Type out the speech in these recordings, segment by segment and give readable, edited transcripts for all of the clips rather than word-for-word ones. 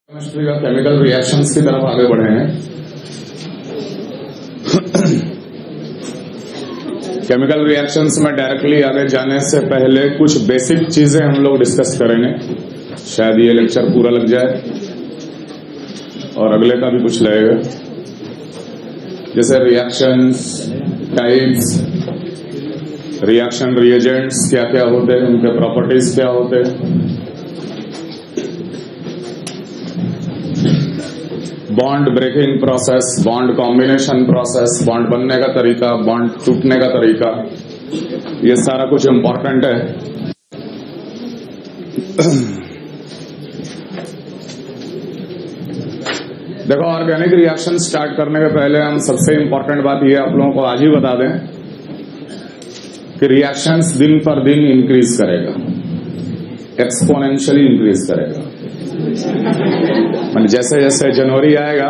Chemistry का chemical reactions की तरफ आगे बढ़े हैं। केमिकल रिएक्शंस में डायरेक्टली आगे जाने से पहले कुछ बेसिक चीजें हम लोग डिस्कस करेंगे। शायद ये लेक्चर पूरा लग जाए और अगले का भी कुछ लगेगा, जैसे रिएक्शंस टाइप्स, रिएक्शन रिएजेंट्स क्या क्या होते हैं, उनके प्रॉपर्टीज क्या होते हैं, bond breaking process, bond combination process, bond बनने का तरीका, बॉन्ड टूटने का तरीका, ये सारा कुछ इंपॉर्टेंट है। देखो, ऑर्गेनिक रिएक्शन स्टार्ट करने के पहले हम सबसे इंपॉर्टेंट बात ये आप लोगों को आज ही बता दें कि रिएक्शंस दिन पर दिन इंक्रीज करेगा, एक्सपोनेंशियली इंक्रीज करेगा। मतलब जैसे जैसे जनवरी आएगा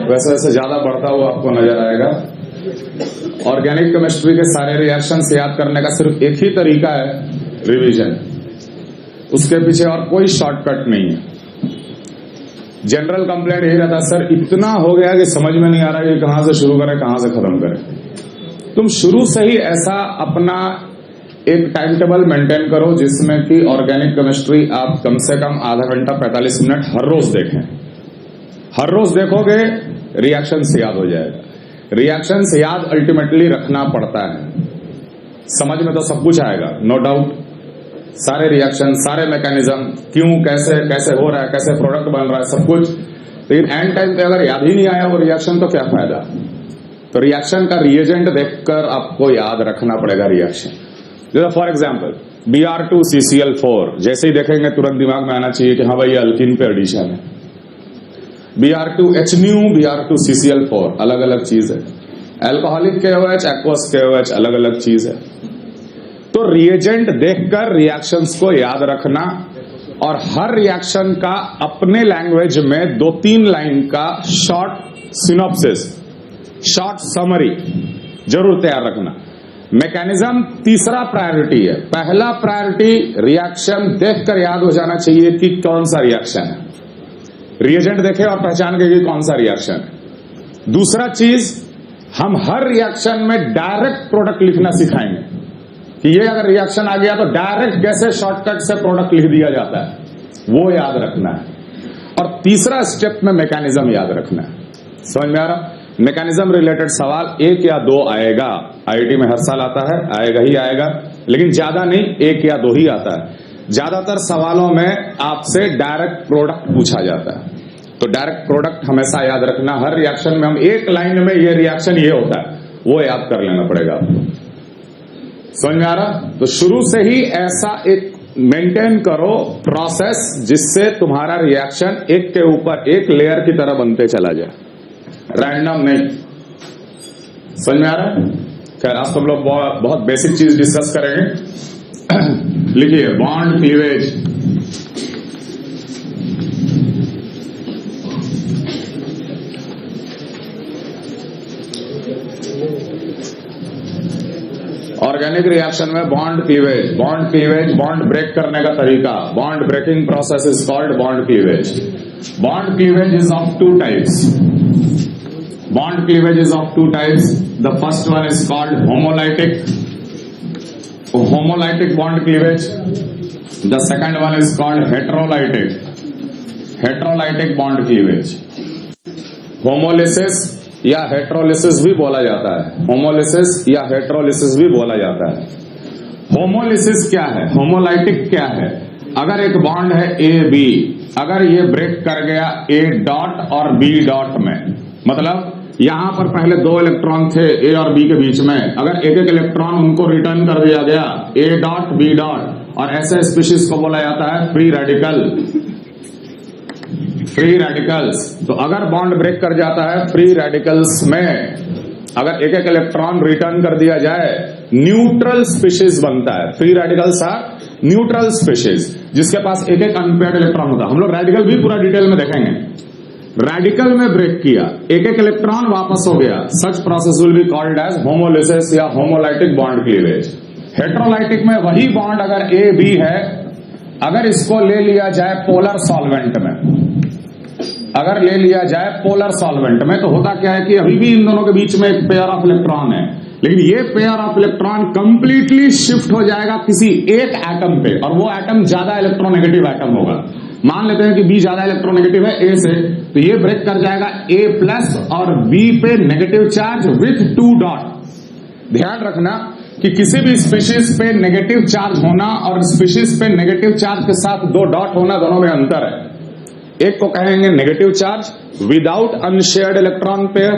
वैसे वैसे ज्यादा बढ़ता हुआ आपको नजर आएगा। ऑर्गेनिक केमिस्ट्री के सारे रिएक्शंस याद करने का सिर्फ एक ही तरीका है, रिवीजन। उसके पीछे और कोई शॉर्टकट नहीं है। जनरल कंप्लेंट यही रहता, सर इतना हो गया कि समझ में नहीं आ रहा कि कहां से शुरू करें कहां से खत्म करें। तुम शुरू से ही ऐसा अपना एक टाइम टेबल मेंटेन करो जिसमें कि ऑर्गेनिक केमिस्ट्री आप कम से कम आधा घंटा 45 मिनट हर रोज देखें। हर रोज देखोगे रिएक्शंस याद हो जाएगा। रिएक्शंस याद अल्टीमेटली रखना पड़ता है। समझ में तो सब कुछ आएगा, नो डाउट, सारे रिएक्शन, सारे मैकेनिज्म, क्यों कैसे कैसे हो रहा है, कैसे प्रोडक्ट बन रहा है, सब कुछ। लेकिन एंड टाइम पे अगर याद ही नहीं आया वो रिएक्शन तो क्या फायदा। तो रिएक्शन का रिएजेंट देखकर आपको याद रखना पड़ेगा रिएक्शन। जैसे फॉर एग्जाम्पल Br2CCl4, जैसे ही देखेंगे तुरंत दिमाग में आना चाहिए कि हाँ भाई ये अल्कीन पे एडिशन है। Br2HNu, Br2CCl4 अलग अलग चीज है। अल्कोहलिक KOH, एक्वस KOH अलग अलग चीज है। तो रिएजेंट देखकर रिएक्शंस को याद रखना और हर रिएक्शन का अपने लैंग्वेज में 2-3 लाइन का शॉर्ट सिनॉप्सिस, शॉर्ट समरी जरूर तैयार रखना। मैकेनिज्म तीसरा प्रायोरिटी है। पहला प्रायोरिटी रिएक्शन देखकर याद हो जाना चाहिए कि कौन सा रिएक्शन है। रिएजेंट देखे और पहचान के कि कौन सा रिएक्शन है। दूसरा चीज, हम हर रिएक्शन में डायरेक्ट प्रोडक्ट लिखना सिखाएंगे कि ये अगर रिएक्शन आ गया तो डायरेक्ट कैसे शॉर्टकट से प्रोडक्ट लिख दिया जाता है, वो याद रखना है। और तीसरा स्टेप में मैकेनिज्म याद रखना है। समझ में आ रहा? मैकेनिज्म रिलेटेड सवाल 1 या 2 आएगा। आईआईटी में हर साल आता है, आएगा ही आएगा, लेकिन ज्यादा नहीं, 1 या 2 ही आता है। ज्यादातर सवालों में आपसे डायरेक्ट प्रोडक्ट पूछा जाता है। तो डायरेक्ट प्रोडक्ट हमेशा याद रखना। हर रिएक्शन में हम एक लाइन में ये रिएक्शन ये होता है, वो याद कर लेना पड़ेगा आपको। समझ में आ रहा? तो शुरू से ही ऐसा एक मेंटेन करो प्रोसेस जिससे तुम्हारा रिएक्शन एक के ऊपर एक लेयर की तरह बनते चला जाए, रैंडम नहीं। समझ में आ रहा है? खैर, आज तो हम लोग बहुत बेसिक चीज डिस्कस करेंगे। लिखिए, बॉन्ड क्लीवेज। ऑर्गेनिक रिएक्शन में बॉन्ड क्लीवेज, बॉन्ड ब्रेक करने का तरीका, bond breaking process is called bond cleavage. Bond cleavage is of 2 types. Bond cleavage is of 2 types. The first one is called homolytic bond cleavage. The second one is called heterolytic bond cleavage. Homolysis या हेट्रोलिसिस भी बोला जाता है। Homolysis या हेट्रोलिसिस भी बोला जाता है। होमोलिसिस क्या है, होमोलाइटिक क्या है? अगर एक बॉन्ड है AB, अगर ये ब्रेक कर गया A डॉट और B डॉट में, मतलब यहां पर पहले 2 इलेक्ट्रॉन थे A और B के बीच में, अगर एक एक इलेक्ट्रॉन उनको रिटर्न कर दिया गया A डॉट B डॉट, और ऐसे स्पीशीज को बोला जाता है फ्री रेडिकल्स। तो अगर बॉन्ड ब्रेक कर जाता है फ्री रेडिकल्स में, अगर एक एक इलेक्ट्रॉन रिटर्न कर दिया जाए, न्यूट्रल स्पीशीज बनता है। Free radicals are neutral species, जिसके पास एक एक अनपेयर्ड इलेक्ट्रॉन होता है। हम लोग रेडिकल भी पूरा डिटेल में देखेंगे। रेडिकल में ब्रेक किया, एक एक इलेक्ट्रॉन वापस हो गया, such process will be called as homolysis या होमोलाइटिक बॉन्ड क्लीवेज। हेट्रोलाइटिक में वही बॉन्ड अगर A B है, अगर इसको ले लिया जाए पोलर सॉल्वेंट में, अगर ले लिया जाए पोलर सॉल्वेंट में, तो होता क्या है कि अभी भी इन दोनों के बीच में एक पेयर ऑफ इलेक्ट्रॉन है, लेकिन ये pair of electron completely shift हो जाएगा किसी एक एटम पे, और वो एटम ज्यादा इलेक्ट्रोनेगेटिव एटम होगा। मान लेते हैं कि बी ज्यादा इलेक्ट्रोनेगेटिव है ए से, तो ये ब्रेक कर जाएगा ए प्लस और बी पे नेगेटिव चार्ज विथ 2 डॉट। ध्यान रखना कि किसी भी स्पीशीज पे नेगेटिव चार्ज होना और स्पीशीज पे नेगेटिव चार्ज के साथ 2 डॉट होना, दोनों में अंतर है। एक को कहेंगे negative charge without unshared electron pair,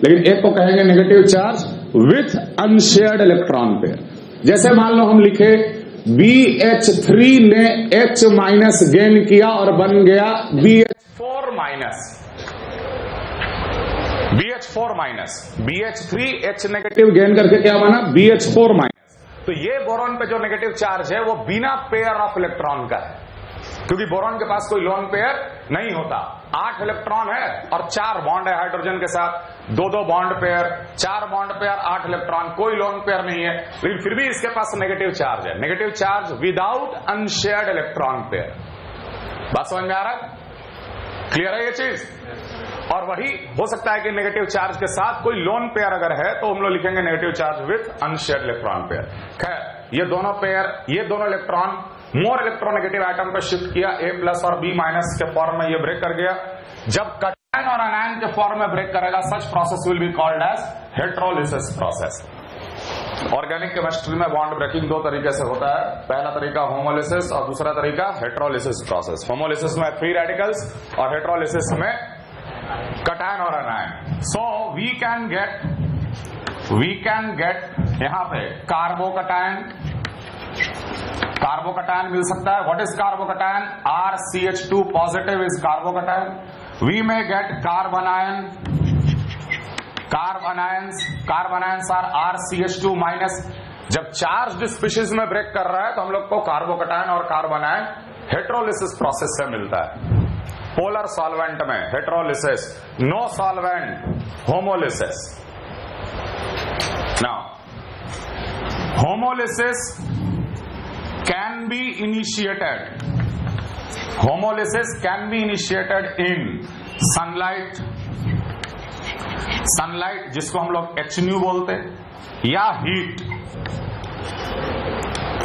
लेकिन एक को कहेंगे negative charge with unshared electron pair. जैसे मान लो हम लिखे BH3 ने H माइनस गेन किया और बन गया BH4 minus, BH4 minus, BH3 H negative gain करके क्या बना BH4 माइनस। तो ये बोरॉन पे जो नेगेटिव चार्ज है वो बिना पेयर ऑफ इलेक्ट्रॉन का है, क्योंकि बोरॉन के पास कोई लोन पेयर नहीं होता। 8 इलेक्ट्रॉन है और 4 बॉन्ड है हाइड्रोजन के साथ, 2-2 bond pair, 4 bond pair, 8 electron, कोई लोन पेयर नहीं है, लेकिन फिर भी इसके पास नेगेटिव चार्ज है, negative charge without unshared electron pair. बात समझ में आ रहा है? क्लियर है ये चीज? और वही हो सकता है कि नेगेटिव चार्ज के साथ कोई लोन पेयर अगर है तो हम लोग लिखेंगे negative charge with unshared electron pair. खैर, ये दोनों पेयर, ये दोनों इलेक्ट्रॉन मोर इलेक्ट्रोनेगेटिव एटम पे शिफ्ट किया, A प्लस और B माइनस के फॉर्म में ये ब्रेक कर गया। जब कैटायन और एनायन के फॉर्म में ब्रेक करेगा, such process will be called as heterolysis process. Organic chemistry में बॉन्ड ब्रेकिंग 2 तरीके से होता है। पहला तरीका होमोलिसिस और दूसरा तरीका हेटेरोलिसिस प्रोसेस। होमोलिसिस में फ्री रेडिकल्स और हेटेरोलिसिस में कैटायन और anion. So we can get यहां पे कार्बोकटायन मिल सकता है। What is carbocation? RCH2 positive is carbocation. We may get carbanions or RCH2 minus. जब चार्ज स्पीशीज में ब्रेक कर रहा है तो हम लोग को कार्बोकटायन और कार्बन आयन हेटेरोलिसिस प्रोसेस से मिलता है। पोलर सॉल्वेंट में heterolysis, no solvent homolysis. Now homolysis can be initiated. Homolysis can be initiated in sunlight जिसको हम लोग HNU बोलते हैं, या heat,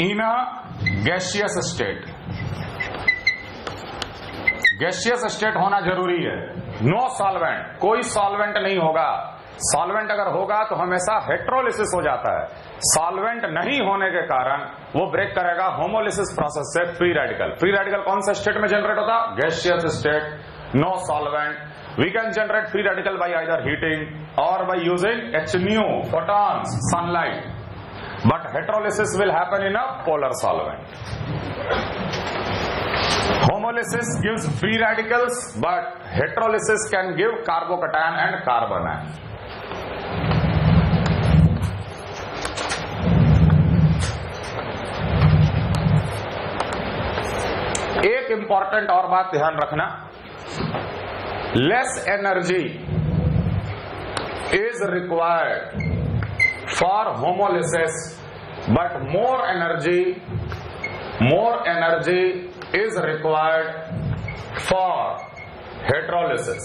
in a gaseous state। Gaseous state होना जरूरी है। नो सॉल्वेंट, कोई सॉल्वेंट नहीं होगा। सॉल्वेंट अगर होगा तो हमेशा हेटेरोलिसिस हो जाता है। सॉल्वेंट नहीं होने के कारण वो ब्रेक करेगा होमोलिसिस प्रोसेस से फ्री रेडिकल। फ्री रेडिकल कौन सा स्टेट में जनरेट होता? Gaseous state, no solvent. We can generate free radical by either heating और by using HNU, photons, sunlight, but heterolysis will happen in a polar solvent. Homolysis gives free radicals, but heterolysis can give carbocation and carbon ion. एक important और बात ध्यान रखना, less energy is required for homolysis, but more energy is required for heterolysis.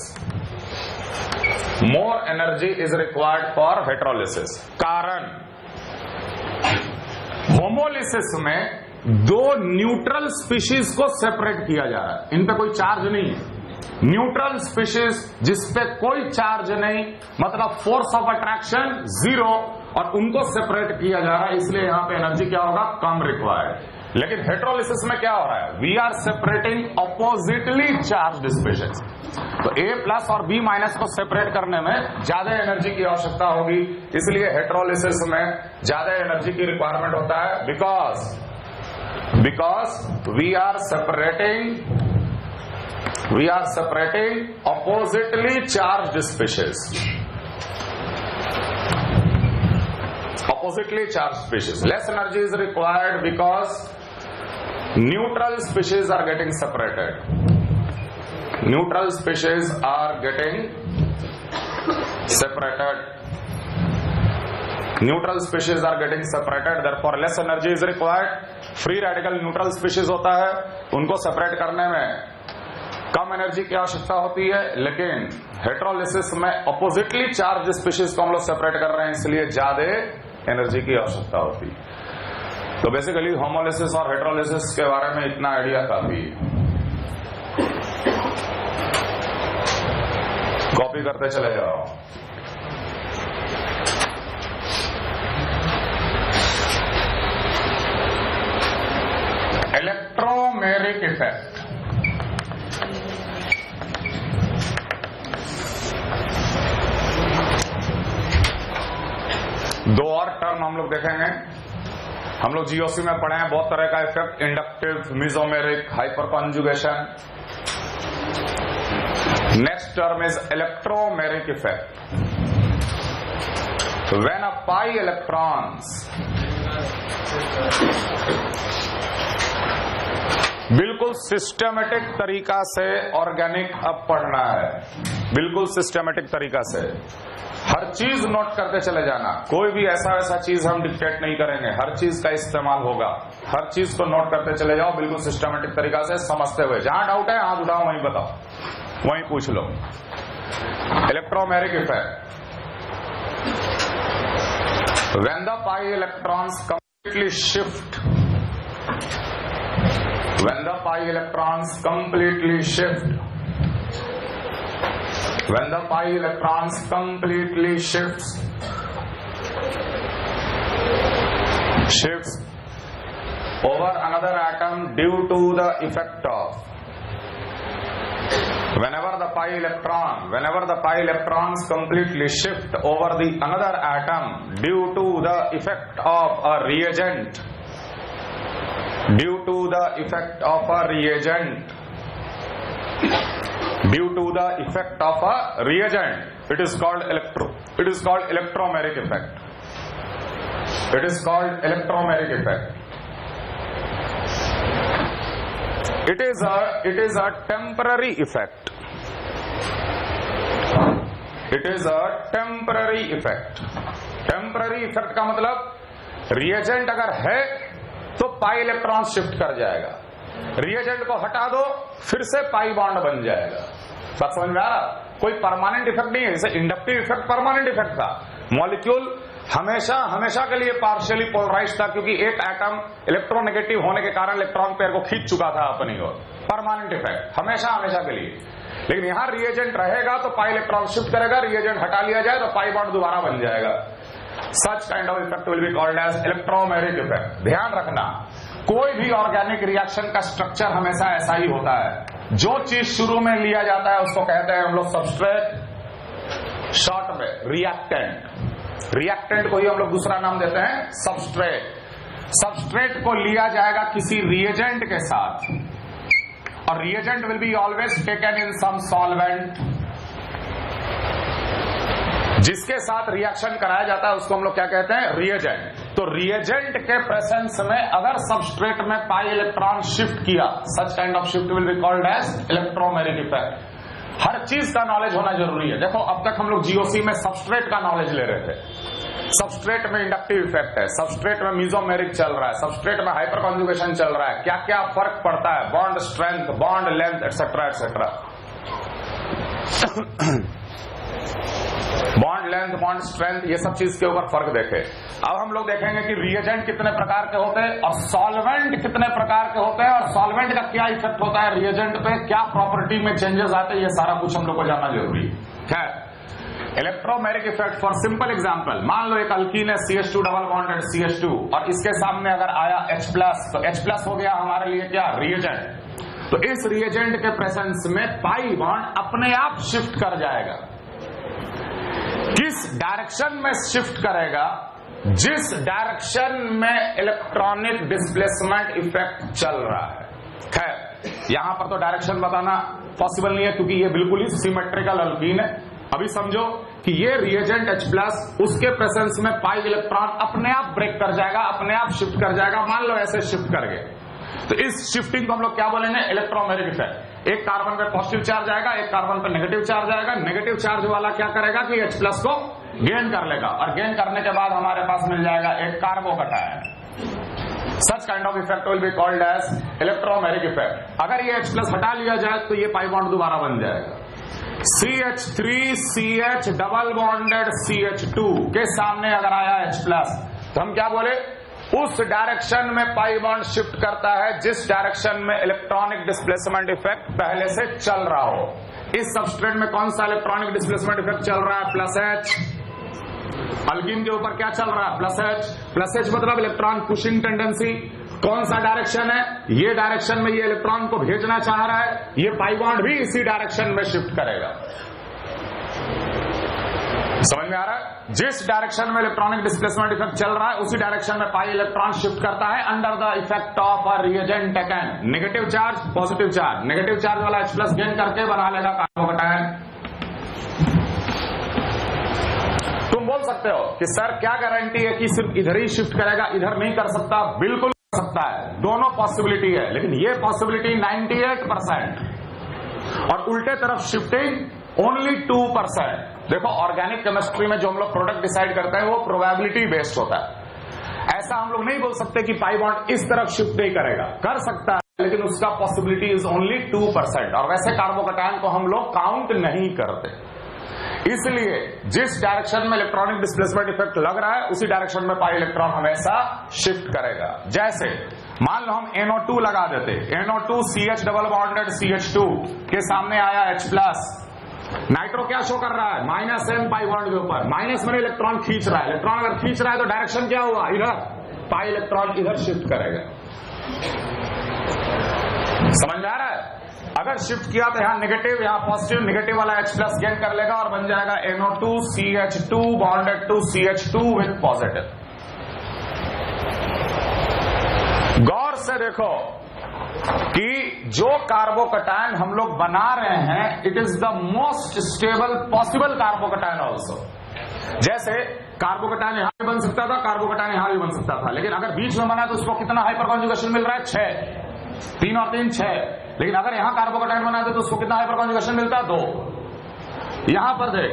More energy is required for heterolysis. कारण homolysis में 2 neutral species को separate किया जा रहा है। इन पे कोई चार्ज नहीं है। न्यूट्रल स्पीशीज जिसपे कोई चार्ज नहीं, मतलब फोर्स ऑफ अट्रैक्शन 0, और उनको सेपरेट किया जा रहा है, इसलिए यहां पे एनर्जी क्या होगा? कम रिक्वायर्ड। लेकिन हेटेरोलिसिस में क्या हो रहा है? We are separating oppositely charged species. तो A प्लस और B माइनस को सेपरेट करने में ज्यादा एनर्जी की आवश्यकता होगी, इसलिए हेटेरोलिसिस में ज्यादा एनर्जी की रिक्वायरमेंट होता है। Because we are separating oppositely charged species. Oppositely charged species. Less energy is required because neutral species are getting separated. Neutral species are getting separated. Neutral species are getting separated. Therefore, less energy is required. Free radical neutral species होता है, उनको separate करने में कम energy की आवश्यकता होती है, लेकिन हेटेरोलिसिस में अपोजिटली चार्ज स्पीशीज को हम लोग सेपरेट कर रहे हैं, इसलिए ज्यादा एनर्जी की आवश्यकता होती है। तो बेसिकली होमोलिसिस और हेटेरोलिसिस के बारे में इतना आइडिया काफी है। कॉपी करते चले जाओ। इलेक्ट्रोमेरिक इफेक्ट, दो और टर्म हम लोग देखेंगे। हम लोग जीओसी में पढ़े हैं बहुत तरह का effect, inductive, mesomeric, hyper conjugation. Next term is electromeric effect. When a pi electrons, बिल्कुल सिस्टमेटिक तरीका से ऑर्गेनिक अब पढ़ना है, बिल्कुल सिस्टमेटिक तरीका से हर चीज नोट करते चले जाना। कोई भी ऐसा वैसा चीज हम डिक्टेट नहीं करेंगे, हर चीज का इस्तेमाल होगा। हर चीज को नोट करते चले जाओ बिल्कुल सिस्टमेटिक तरीका से समझते हुए। जहां डाउट है हाथ उठाओ, वहीं बताओ, वहीं पूछ लो। Electromeric effect, when the pi electrons completely shift, when the pi electrons completely shift, when the pi electrons completely shifts over another atom due to the effect of, whenever the pi electrons completely shift over the another atom due to the effect of a reagent, due to the effect of a reagent, due to the effect of a reagent, it is called electromeric effect. It is called electromeric effect. It is a temporary effect. It is a temporary effect. Temporary effect का मतलब reagent अगर है तो पाई electron shift कर जाएगा, reagent को हटा दो फिर से पाई बॉन्ड बन जाएगा। बात समझ में आ रहा? कोई परमानेंट इफेक्ट नहीं है। जैसे इंडक्टिव इफेक्ट परमानेंट इफेक्ट था, मॉलिक्यूल हमेशा के लिए पार्शियली पोलराइज था, क्योंकि एक एटम इलेक्ट्रोनेगेटिव होने के कारण इलेक्ट्रॉन पेयर को खींच चुका था अपनी ओर। परमानेंट इफेक्ट हमेशा के लिए। लेकिन यहां रिएजेंट रहेगा तो पाई इलेक्ट्रॉन शिफ्ट करेगा, रिएजेंट हटा लिया जाए तो पाई बॉन्ड दोबारा बन जाएगा। Such kind of effect will be called as electromeric effect. ध्यान रखना, कोई भी ऑर्गेनिक रिएक्शन का स्ट्रक्चर हमेशा ऐसा ही होता है। जो चीज शुरू में लिया जाता है उसको कहते हैं हम लोग सबस्ट्रेट, शॉर्ट में रिएक्टेंट। रिएक्टेंट को ही हम लोग दूसरा नाम देते हैं सबस्ट्रेट। सबस्ट्रेट को लिया जाएगा किसी रिएजेंट के साथ, और reagent will be always taken in some solvent. जिसके साथ रिएक्शन कराया जाता है उसको हम लोग क्या कहते हैं? रिएजेंट। तो रिएजेंट के प्रेजेंस में अगर सबस्ट्रेट में पाई इलेक्ट्रॉन शिफ्ट किया, such kind of shift will be called as electromeric effect. हर चीज का नॉलेज होना जरूरी है। देखो अब तक हम लोग जीओसी में सबस्ट्रेट का नॉलेज ले रहे थे। सबस्ट्रेट में इंडक्टिव इफेक्ट है, सबस्ट्रेट में मेसोमेरिक चल रहा है, सबस्ट्रेट में हाइपर कॉन्जुगेशन चल रहा है, क्या क्या फर्क पड़ता है, bond strength, bond length, etcetera etcetera. Bond length, bond strength, ये सब चीज के ऊपर फर्क देखे। अब हम लोग देखेंगे कि रिएजेंट कितने प्रकार के होते हैं और सॉल्वेंट कितने प्रकार के होते हैं, और सॉल्वेंट का क्या इफेक्ट होता है रिएजेंट पे, क्या प्रॉपर्टी में चेंजेस आते हैं, ये सारा कुछ हम लोग को जानना जरूरी है। Electromeric effect for simple example, मान लो एक अल्कीन है CH2 डबल बॉन्डेड CH2, और इसके सामने अगर आया H+, तो H+ हो गया हमारे लिए क्या? रिएजेंट। तो इस रिएजेंट के प्रेजेंस में पाई बॉन्ड अपने आप शिफ्ट कर जाएगा। किस डायरेक्शन में शिफ्ट करेगा? जिस डायरेक्शन में इलेक्ट्रॉनिक डिस्प्लेसमेंट इफेक्ट चल रहा है। खैर यहां पर तो डायरेक्शन बताना पॉसिबल नहीं है, क्योंकि ये बिल्कुल ही सिमेट्रिकल अल्कीन है। अभी समझो कि ये रिएजेंट H+, उसके प्रेजेंस में पाई इलेक्ट्रॉन अपने आप ब्रेक कर जाएगा, अपने आप शिफ्ट कर जाएगा। मान लो ऐसे शिफ्ट कर गए, तो इस शिफ्टिंग को हम लोग क्या बोलेंगे? Electromeric effect. एक कार्बन पे पॉजिटिव चार्ज आएगा, एक कार्बन पे नेगेटिव चार्ज आएगा। नेगेटिव चार्ज वाला क्या करेगा कि H+ को गेन कर लेगा, और गेन करने के बाद हमारे पास मिल जाएगा एक कार्बो cation. Such kind of effect will be called as electromeric effect. अगर ये H+ हटा लिया जाए तो ये पाई बॉन्ड दोबारा बन जाएगा। CH3CH डबल बॉन्डेड CH2 के सामने अगर आया H+ तो हम क्या बोले, उस डायरेक्शन में पाई बॉन्ड शिफ्ट करता है जिस डायरेक्शन में इलेक्ट्रॉनिक डिस्प्लेसमेंट इफेक्ट पहले से चल रहा हो। इस सबस्ट्रेट में कौन सा इलेक्ट्रॉनिक डिस्प्लेसमेंट इफेक्ट चल रहा है, +H। अल्कीन के ऊपर क्या चल रहा है, +H मतलब इलेक्ट्रॉन पुशिंग टेंडेंसी। कौन सा डायरेक्शन है, ये डायरेक्शन में ये इलेक्ट्रॉन को भेजना चाह रहा है, ये पाई बॉन्ड भी इसी डायरेक्शन में शिफ्ट करेगा। समझ में आ रहा है? जिस डायरेक्शन में इलेक्ट्रॉनिक डिस्प्लेसमेंट इफेक्ट चल रहा है उसी डायरेक्शन में पाई इलेक्ट्रॉन शिफ्ट करता है under the effect of a reagent taken. Negative charge, positive charge, negative charge वाला H+ गेन करके बना लेगा कार्बोकैटायन। तुम बोल सकते हो कि सर क्या गारंटी है कि सिर्फ इधर ही शिफ्ट करेगा, इधर नहीं कर सकता? बिल्कुल कर सकता है, दोनों पॉसिबिलिटी है, लेकिन ये पॉसिबिलिटी 98% और उल्टे तरफ शिफ्टिंग ओनली 2%। देखो ऑर्गेनिक केमिस्ट्री में जो हम लोग प्रोडक्ट डिसाइड करते हैं वो प्रोबेबिलिटी बेस्ड होता है। ऐसा हम लोग नहीं बोल सकते कि पाई बॉन्ड इस तरफ शिफ्ट नहीं करेगा, कर सकता है, लेकिन उसका पॉसिबिलिटी इज ओनली 2%। और वैसे कार्बोकैटायन को हम लोग काउंट नहीं करते, इसलिए जिस डायरेक्शन में इलेक्ट्रॉनिक डिस्प्लेसमेंट इफेक्ट लग रहा है उसी डायरेक्शन में पाई इलेक्ट्रॉन हमेशा शिफ्ट करेगा। जैसे मान लो हम NO2 लगा देते, NO2CH डबल बॉन्डेड CH2 के सामने आया H+। नाइट्रो क्या शो कर रहा है, -M पाई बॉन्ड के ऊपर, माइनस में इलेक्ट्रॉन खींच रहा है। इलेक्ट्रॉन अगर खींच रहा है तो डायरेक्शन क्या हुआ, इधर, पाई इलेक्ट्रॉन इधर शिफ्ट करेगा। समझ में आ रहा है? अगर शिफ्ट किया तो यहां नेगेटिव, यहां पॉजिटिव, नेगेटिव वाला H+ गेन कर लेगा और बन जाएगा NO2CH2 bonded to CH2 with positive. गौर से देखो कि जो कार्बोकैटायन हम लोग बना रहे हैं it is the most stable possible carbocation also. जैसे कार्बोकैटायन यहां भी बन सकता था, कार्बोकैटायन यहां भी बन सकता था, लेकिन अगर बीच में बना तो उसको कितना हाइपर कॉन्जुगेशन मिल रहा है, 6, 3 और 3 6। लेकिन अगर यहां कार्बोकैटायन बना दे तो उसको कितना हाइपर कॉन्जुगेशन मिलता है, 2। यहां पर देख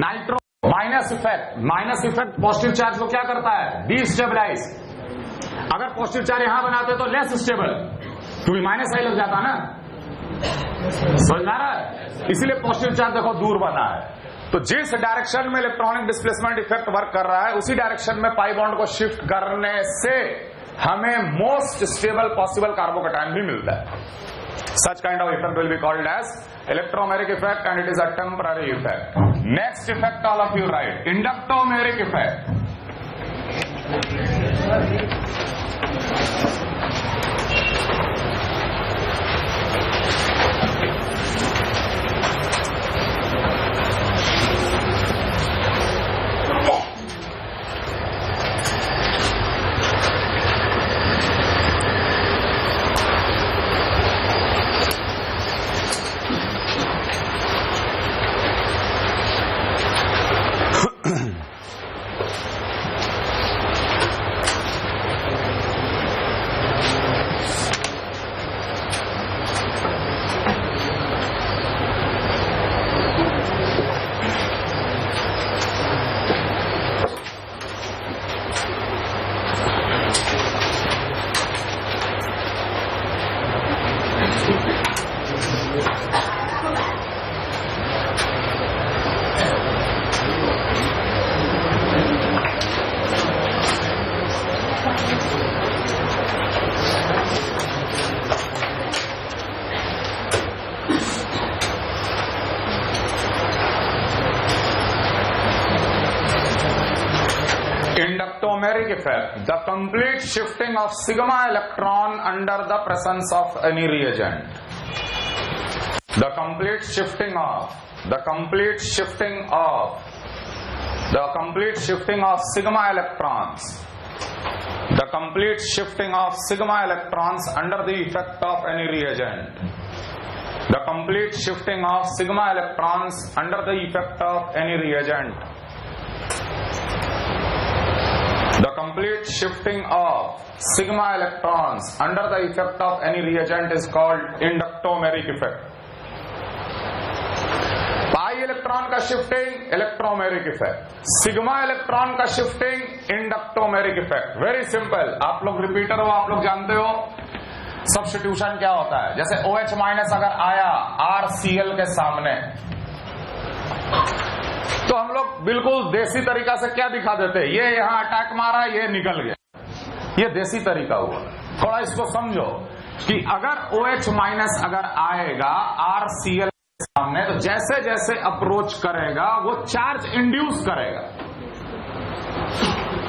nitro minus effect positive charge को क्या करता है, डिस्टेबलाइज। अगर पॉजिटिव चार्ज यहां बनाते तो लेस स्टेबल, क्योंकि -I लग जाता ना, समझ आ रहा है? इसीलिए पॉजिटिव चार्ज देखो दूर बना है। तो जिस डायरेक्शन में इलेक्ट्रॉनिक डिस्प्लेसमेंट इफेक्ट वर्क कर रहा है उसी डायरेक्शन में पाई बॉन्ड को शिफ्ट करने से हमें मोस्ट स्टेबल पॉसिबल कार्बोकैटायन भी मिलता है। Such kind of effect will be called as electromeric effect and it is a temporary effect. Next effect all of you write, inductomeric effect. Inductomeric effect, the complete shifting of sigma electron under the presence of any reagent. The complete shifting of sigma electrons. The complete shifting of sigma electrons under the effect of any reagent. The complete shifting of sigma electrons under the effect of any reagent. The complete shifting of sigma electrons under the effect of any reagent is called inductomeric effect. Pi electron का shifting electromeric effect, sigma electron का shifting inducto inductomeric effect, very simple. आप लोग repeater हो, आप लोग जानते हो substitution क्या होता है। जैसे OH माइनस अगर आया RCl के सामने, तो हम लोग बिल्कुल देसी तरीका से क्या दिखा देते, ये यहां अटैक मारा, ये निकल गया। ये देसी तरीका हुआ। थोड़ा इसको समझो कि अगर OH माइनस अगर आएगा RCl के सामने, तो जैसे जैसे अप्रोच करेगा वो चार्ज इंड्यूस करेगा,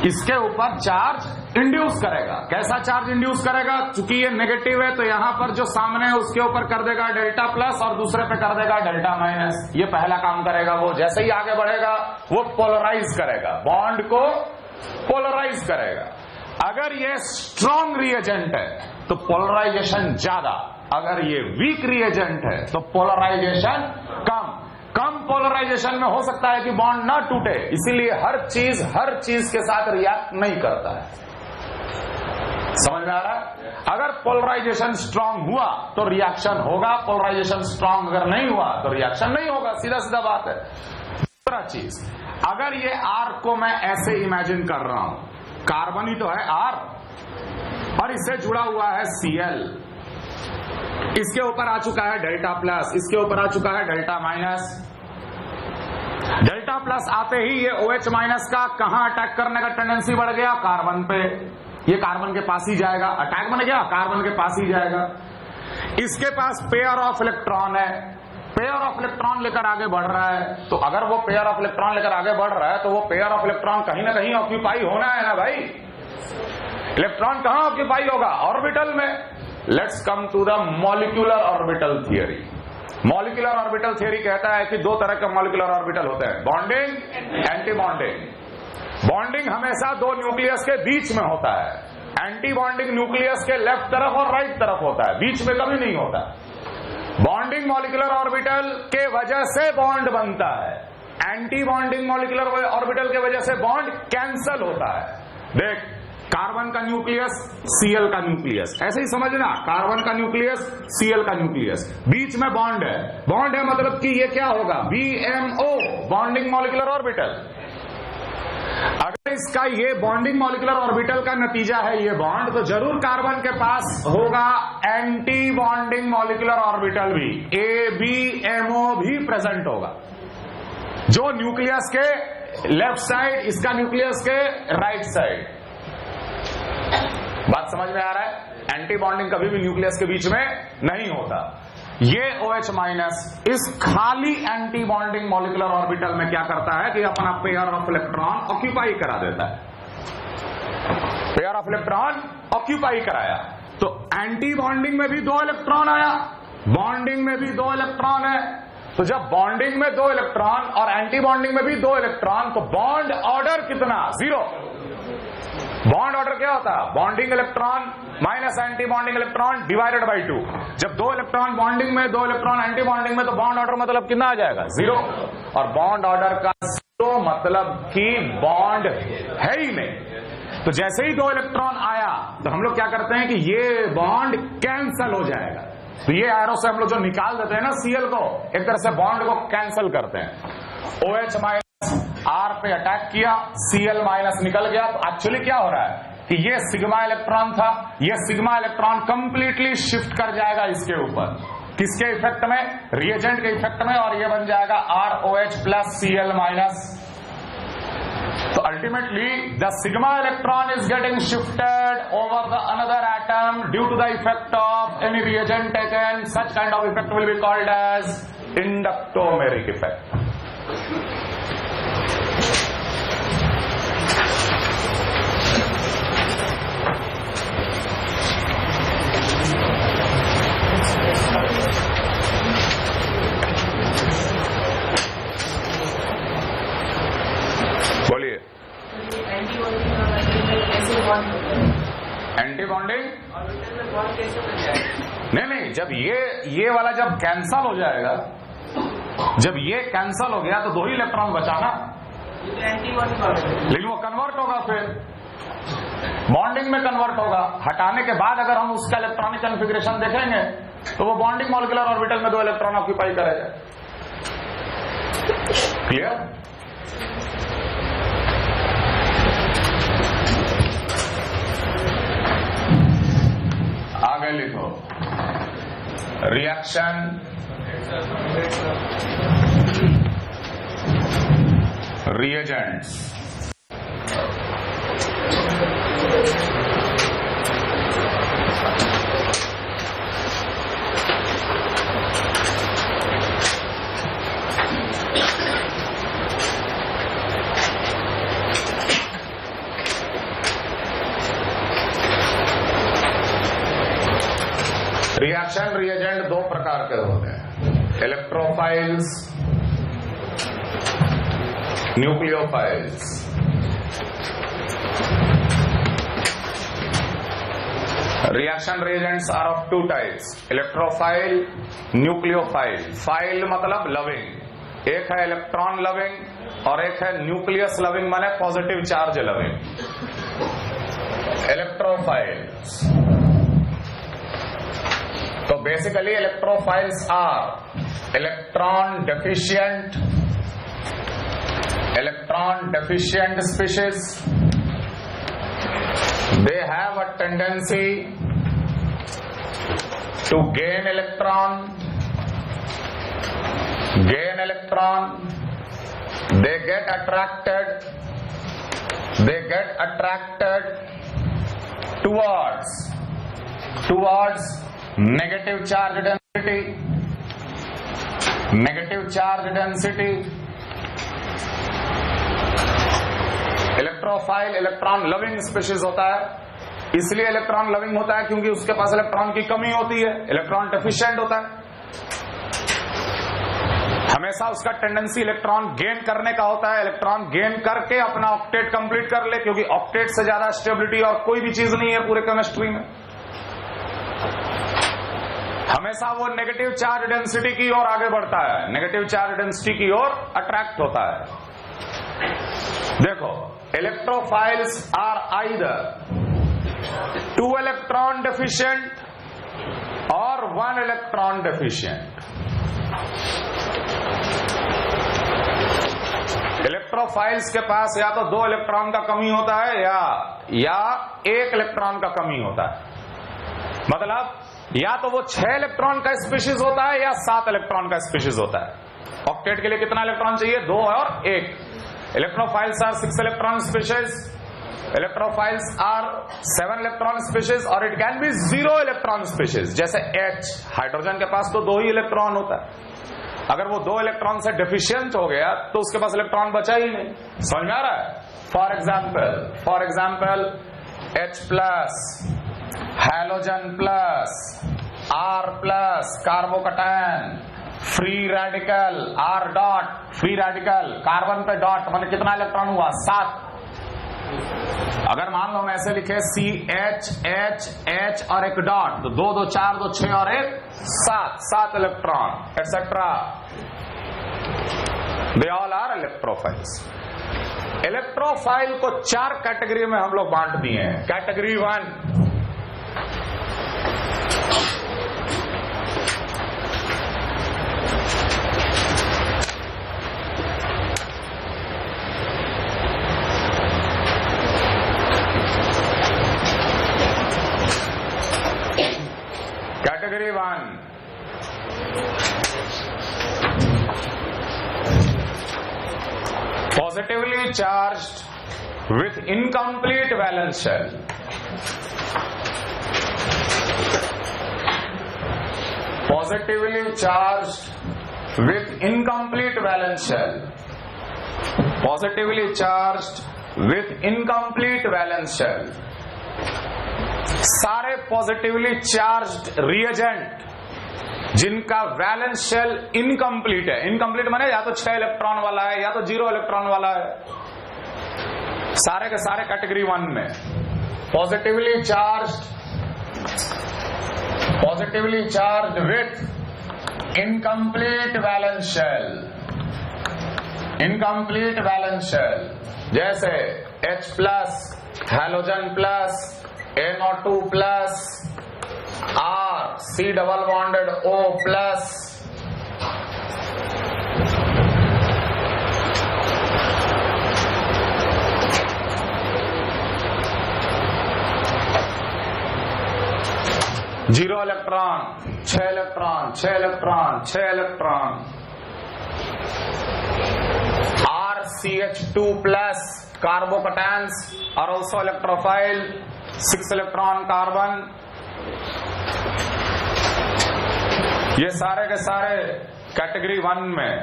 इसके ऊपर चार्ज इंड्यूस करेगा। कैसा चार्ज इंड्यूस करेगा? चूंकि ये नेगेटिव है तो यहां पर जो सामने है उसके ऊपर कर देगा डेल्टा प्लस और दूसरे पे कर देगा डेल्टा माइनस। ये पहला काम करेगा वो। जैसे ही आगे बढ़ेगा वो पोलराइज करेगा, बॉन्ड को पोलराइज करेगा। अगर ये स्ट्रॉन्ग रिएजेंट है तो पोलराइजेशन ज्यादा, अगर ये वीक रिएजेंट है तो पोलराइजेशन कम। कम पोलराइजेशन में हो सकता है कि बॉन्ड ना टूटे, इसीलिए हर चीज के साथ रिएक्ट नहीं करता है। समझ में आ रहा है? अगर पोलराइजेशन स्ट्रांग हुआ तो रिएक्शन होगा, पोलराइजेशन स्ट्रांग अगर नहीं हुआ तो रिएक्शन नहीं होगा। सीधा सीधा बात है। दूसरा चीज, अगर ये R को मैं ऐसे इमेजिन कर रहा हूं, कार्बन ही तो है R और इससे जुड़ा हुआ है Cl, इसके ऊपर आ चुका है डेल्टा प्लस, इसके ऊपर आ चुका है डेल्टा माइनस। डेल्टा प्लस आते ही ये OH माइनस का कहां अटैक करने का टेंडेंसी बढ़ गया? कार्बन पे। ये कार्बन के पास ही जाएगा, अटैक बन गया, कार्बन के पास ही जाएगा। इसके पास पेयर ऑफ इलेक्ट्रॉन है, पेयर ऑफ इलेक्ट्रॉन लेकर आगे बढ़ रहा है। तो अगर वो पेयर ऑफ इलेक्ट्रॉन लेकर आगे बढ़ रहा है तो वो पेयर ऑफ इलेक्ट्रॉन कहीं ना कहीं ऑक्यूपाई होना है ना भाई। इलेक्ट्रॉन कहां ऑक्यूपाई होगा? ऑर्बिटल में। Let's come to the molecular orbital theory. Molecular orbital theory कहता है कि दो तरह के मॉलिक्यूलर ऑर्बिटल होते हैं, बॉन्डिंग, एंटी बॉन्डिंग। बॉन्डिंग हमेशा दो न्यूक्लियस के बीच में होता है, एंटी बॉन्डिंग न्यूक्लियस के लेफ्ट तरफ और राइट तरफ होता है, बीच में कभी नहीं होता। बॉन्डिंग मॉलिक्यूलर ऑर्बिटल के वजह से बॉन्ड बनता है, एंटी बॉन्डिंग मॉलिक्यूलर ऑर्बिटल के वजह से बॉन्ड कैंसल होता है। देख, कार्बन का न्यूक्लियस, Cl का न्यूक्लियस, ऐसे ही समझना, कार्बन का न्यूक्लियस, Cl का न्यूक्लियस, बीच में बॉन्ड है। बॉन्ड है मतलब कि ये क्या होगा? BMO, bonding molecular orbital. अगर इसका ये बॉन्डिंग मॉलिक्यूलर ऑर्बिटल का नतीजा है ये बॉन्ड, तो जरूर कार्बन के पास होगा एंटी बॉन्डिंग मॉलिक्यूलर ऑर्बिटल भी, ABMO भी प्रेजेंट होगा, जो न्यूक्लियस के लेफ्ट साइड, इसका न्यूक्लियस के राइट साइड। बात समझ में आ रहा है? एंटी बॉन्डिंग कभी भी न्यूक्लियस के बीच में नहीं होता। ये OH माइनस इस खाली एंटी बॉन्डिंग मॉलिक्यूलर ऑर्बिटल में क्या करता है कि अपना पेयर ऑफ इलेक्ट्रॉन ऑक्यूपाई करा देता है। पेयर ऑफ इलेक्ट्रॉन ऑक्यूपाई कराया तो एंटी बॉन्डिंग में भी 2 इलेक्ट्रॉन आया, बॉन्डिंग में भी 2 इलेक्ट्रॉन है। तो जब बॉन्डिंग में 2 इलेक्ट्रॉन और एंटी बॉन्डिंग में भी 2 इलेक्ट्रॉन, तो बॉन्ड ऑर्डर कितना? 0। बॉन्ड ऑर्डर क्या होता है? Bonding electron minus anti bonding electron divided by 2। जब 2 इलेक्ट्रॉन बॉन्डिंग में, 2 इलेक्ट्रॉन एंटी बॉन्डिंग में, तो बॉन्ड ऑर्डर मतलब कितना आ जाएगा? 0। और बॉन्ड ऑर्डर का 0 मतलब कि बॉन्ड है ही नहीं। तो जैसे ही 2 इलेक्ट्रॉन आया तो हम लोग क्या करते हैं कि ये बॉन्ड कैंसल हो जाएगा। तो ये एरो से हम लोग जो निकाल देते हैं ना Cl को, एक तरह से बॉन्ड को कैंसल करते हैं। OH माइनस R पे अटैक किया, Cl माइनस निकल गया। तो एक्चुअली क्या हो रहा है कि ये सिग्मा इलेक्ट्रॉन था, ये सिग्मा इलेक्ट्रॉन कंप्लीटली शिफ्ट कर जाएगा इसके ऊपर, किसके इफेक्ट में? रिएजेंट के इफेक्ट में, और ये बन जाएगा ROH प्लस Cl माइनस। तो ultimately the sigma electron is getting shifted over the another atom due to the effect of any reagent taken. Such kind of effect will be called as inductomeric effect. बोलिए। Anti bonding नहीं, जब ये वाला जब cancel हो जाएगा, जब ये कैंसल हो गया तो 2 ही इलेक्ट्रॉन बचाना, लेकिन वो कन्वर्ट होगा, फिर बॉन्डिंग में कन्वर्ट होगा। हटाने के बाद अगर हम उसका इलेक्ट्रॉनिक कॉन्फ़िगरेशन देखेंगे तो वो बॉन्डिंग मॉलिक्यूलर ऑर्बिटल में 2 इलेक्ट्रॉन ऑक्यूपाई करेगा। Clear? reaction, reagents. Reaction reagent दो प्रकार के होते हैं, electrophiles, nucleophiles. Reaction reagents are of two types, electrophile, nucleophile. Phile मतलब लविंग, एक है इलेक्ट्रॉन लविंग और एक है न्यूक्लियस लविंग, माने पॉजिटिव चार्ज लविंग। इलेक्ट्रोफाइल्स, तो basically electrophiles are electron deficient species. They have a tendency to gain electron. They get attracted towards negative charge density. Electrophile electron loving species होता है, इसलिए electron loving होता है क्योंकि उसके पास electron की कमी होती है, इलेक्ट्रॉन डेफिशिएंट होता है। हमेशा उसका टेंडेंसी इलेक्ट्रॉन गेन करने का होता है, इलेक्ट्रॉन गेन करके अपना ऑक्टेट कंप्लीट कर ले, क्योंकि ऑक्टेट से ज्यादा स्टेबिलिटी और कोई भी चीज नहीं है पूरे केमिस्ट्री में। हमेशा वो नेगेटिव चार्ज डेंसिटी की ओर आगे बढ़ता है, नेगेटिव चार्ज डेंसिटी की ओर अट्रैक्ट होता है। देखो, electrophiles are either 2 electron deficient or 1 electron deficient. Electrophiles के पास या तो 2 इलेक्ट्रॉन का कमी होता है या 1 इलेक्ट्रॉन का कमी होता है। मतलब या तो वो 6 इलेक्ट्रॉन का स्पीशीज होता है या 7 इलेक्ट्रॉन का स्पीशीज होता है। ऑक्टेट के लिए कितना इलेक्ट्रॉन चाहिए? 2 और 1। Electrophiles are 6 electron species, electrophiles are 7 electron species, और it can be 0 electron species. जैसे H, हाइड्रोजन के पास तो 2 ही इलेक्ट्रॉन होता है। अगर वो 2 इलेक्ट्रॉन से डेफिशिएंट हो गया तो उसके पास इलेक्ट्रॉन बचा ही नहीं। समझ में आ रहा है? For example H plus, halogen plus, R plus, carbocation, free radical, R dot, free radical, carbon पे डॉट, माने कितना इलेक्ट्रॉन हुआ? 7। अगर मान लो हम ऐसे लिखे CH, H और एक डॉट, तो 2 2 4 2 6 और 1 7 electron et cetera. They all are electrophiles. Electrophile को 4 कैटेगरी में हम लोग बांट दिए हैं। Category 1, Category 1, positively charged with incomplete valence shell. Positively charged with incomplete valence shell. Positively charged with incomplete valence shell. सारे पॉजिटिवली चार्ज्ड रिएजेंट जिनका valence shell incomplete है, इनकम्प्लीट माने या तो 6 इलेक्ट्रॉन वाला है या तो 0 इलेक्ट्रॉन वाला है, सारे के सारे कैटेगरी 1 में। Positively charged with incomplete valence shell, incomplete valence shell, जैसे H plus, halogen plus, NO2 plus, R, C double bonded O plus, 0 electron, 6 electron, 6 electron, 6 electron. RCH2 plus carbocations और ऑल्सो इलेक्ट्रोफाइल, 6 इलेक्ट्रॉन कार्बन। ये सारे के सारे category 1 में,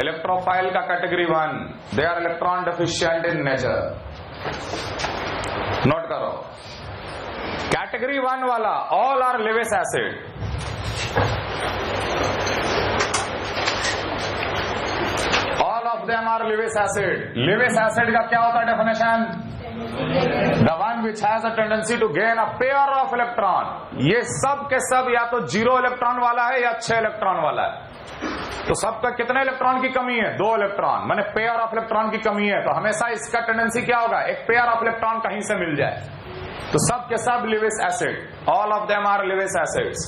electrophile का category 1, they are electron deficient in nature. Note करो, category 1 वाला all are Lewis acid, all of them are Lewis acid. Lewis acid का क्या होता है definition? The one which has a tendency to gain a pair of electron. ये सब के सब या तो 0 इलेक्ट्रॉन वाला है या 6 इलेक्ट्रॉन वाला है। तो सबका कितने इलेक्ट्रॉन की कमी है? 2 इलेक्ट्रॉन, माने पेयर ऑफ इलेक्ट्रॉन की कमी है। तो हमेशा इसका टेंडेंसी क्या होगा? एक पेयर ऑफ इलेक्ट्रॉन कहीं से मिल जाए। तो सब के सब Lewis acid, all of them are Lewis acids.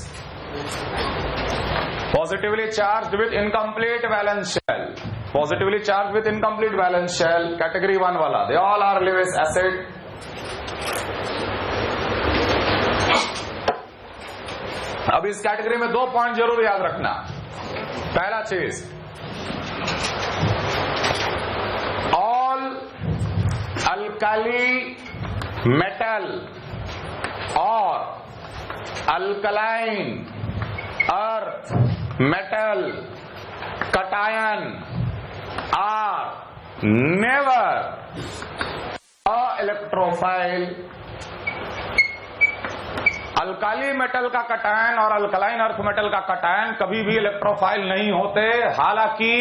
Positively charged with incomplete valence shell, positively charge with incomplete valence shell, category 1 वाला, they all are Lewis acid. अब इस कैटेगरी में 2 पॉइंट जरूर याद रखना। पहला चीज, ऑल अल्काली मेटल और alkaline earth metal cation are never a electrophile. Alkali metal का कटायन और अल्कलाइन अर्थ मेटल का कटायन कभी भी इलेक्ट्रोफाइल नहीं होते, हालांकि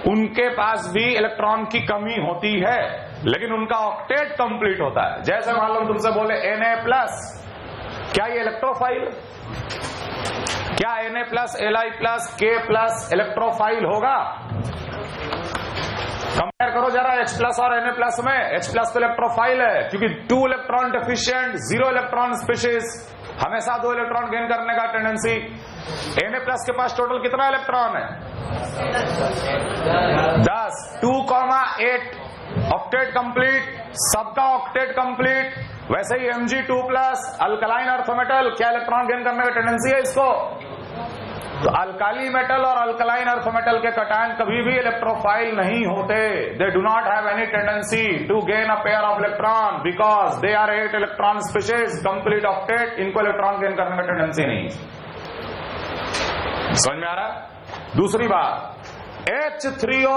उनके पास भी इलेक्ट्रॉन की कमी होती है, लेकिन उनका ऑक्टेट कंप्लीट होता है। जैसे मान लो तुमसे बोले Na+, क्या ये इलेक्ट्रोफाइल? क्या Na+, Li+, K+ इलेक्ट्रोफाइल होगा? कंपेयर करो जरा H+ और Na+ में। H+ तो इलेक्ट्रोफाइल है क्योंकि 2 इलेक्ट्रॉन डेफिशिएंट, 0 इलेक्ट्रॉन स्पीशीज, हमेशा 2 इलेक्ट्रॉन गेन करने का टेंडेंसी। Na+ के पास टोटल कितना इलेक्ट्रॉन है? 10, 2,8 ऑक्टेट कंप्लीट, सबका ऑक्टेट कंप्लीट। वैसे ही Mg2+, अल्कलाइन अर्थ मेटल, क्या इलेक्ट्रॉन गेन करने का टेंडेंसी है इसको? तो अल्काली मेटल और अल्कलाइन अर्थ मेटल के कटायन कभी भी इलेक्ट्रोफाइल नहीं होते। They do not have any tendency to gain a pair of electron because they are 8 electron species, complete octet, इनको इलेक्ट्रॉन गेन करने का टेंडेंसी नहीं। समझ में आ रहा? दूसरी बात, H3O+,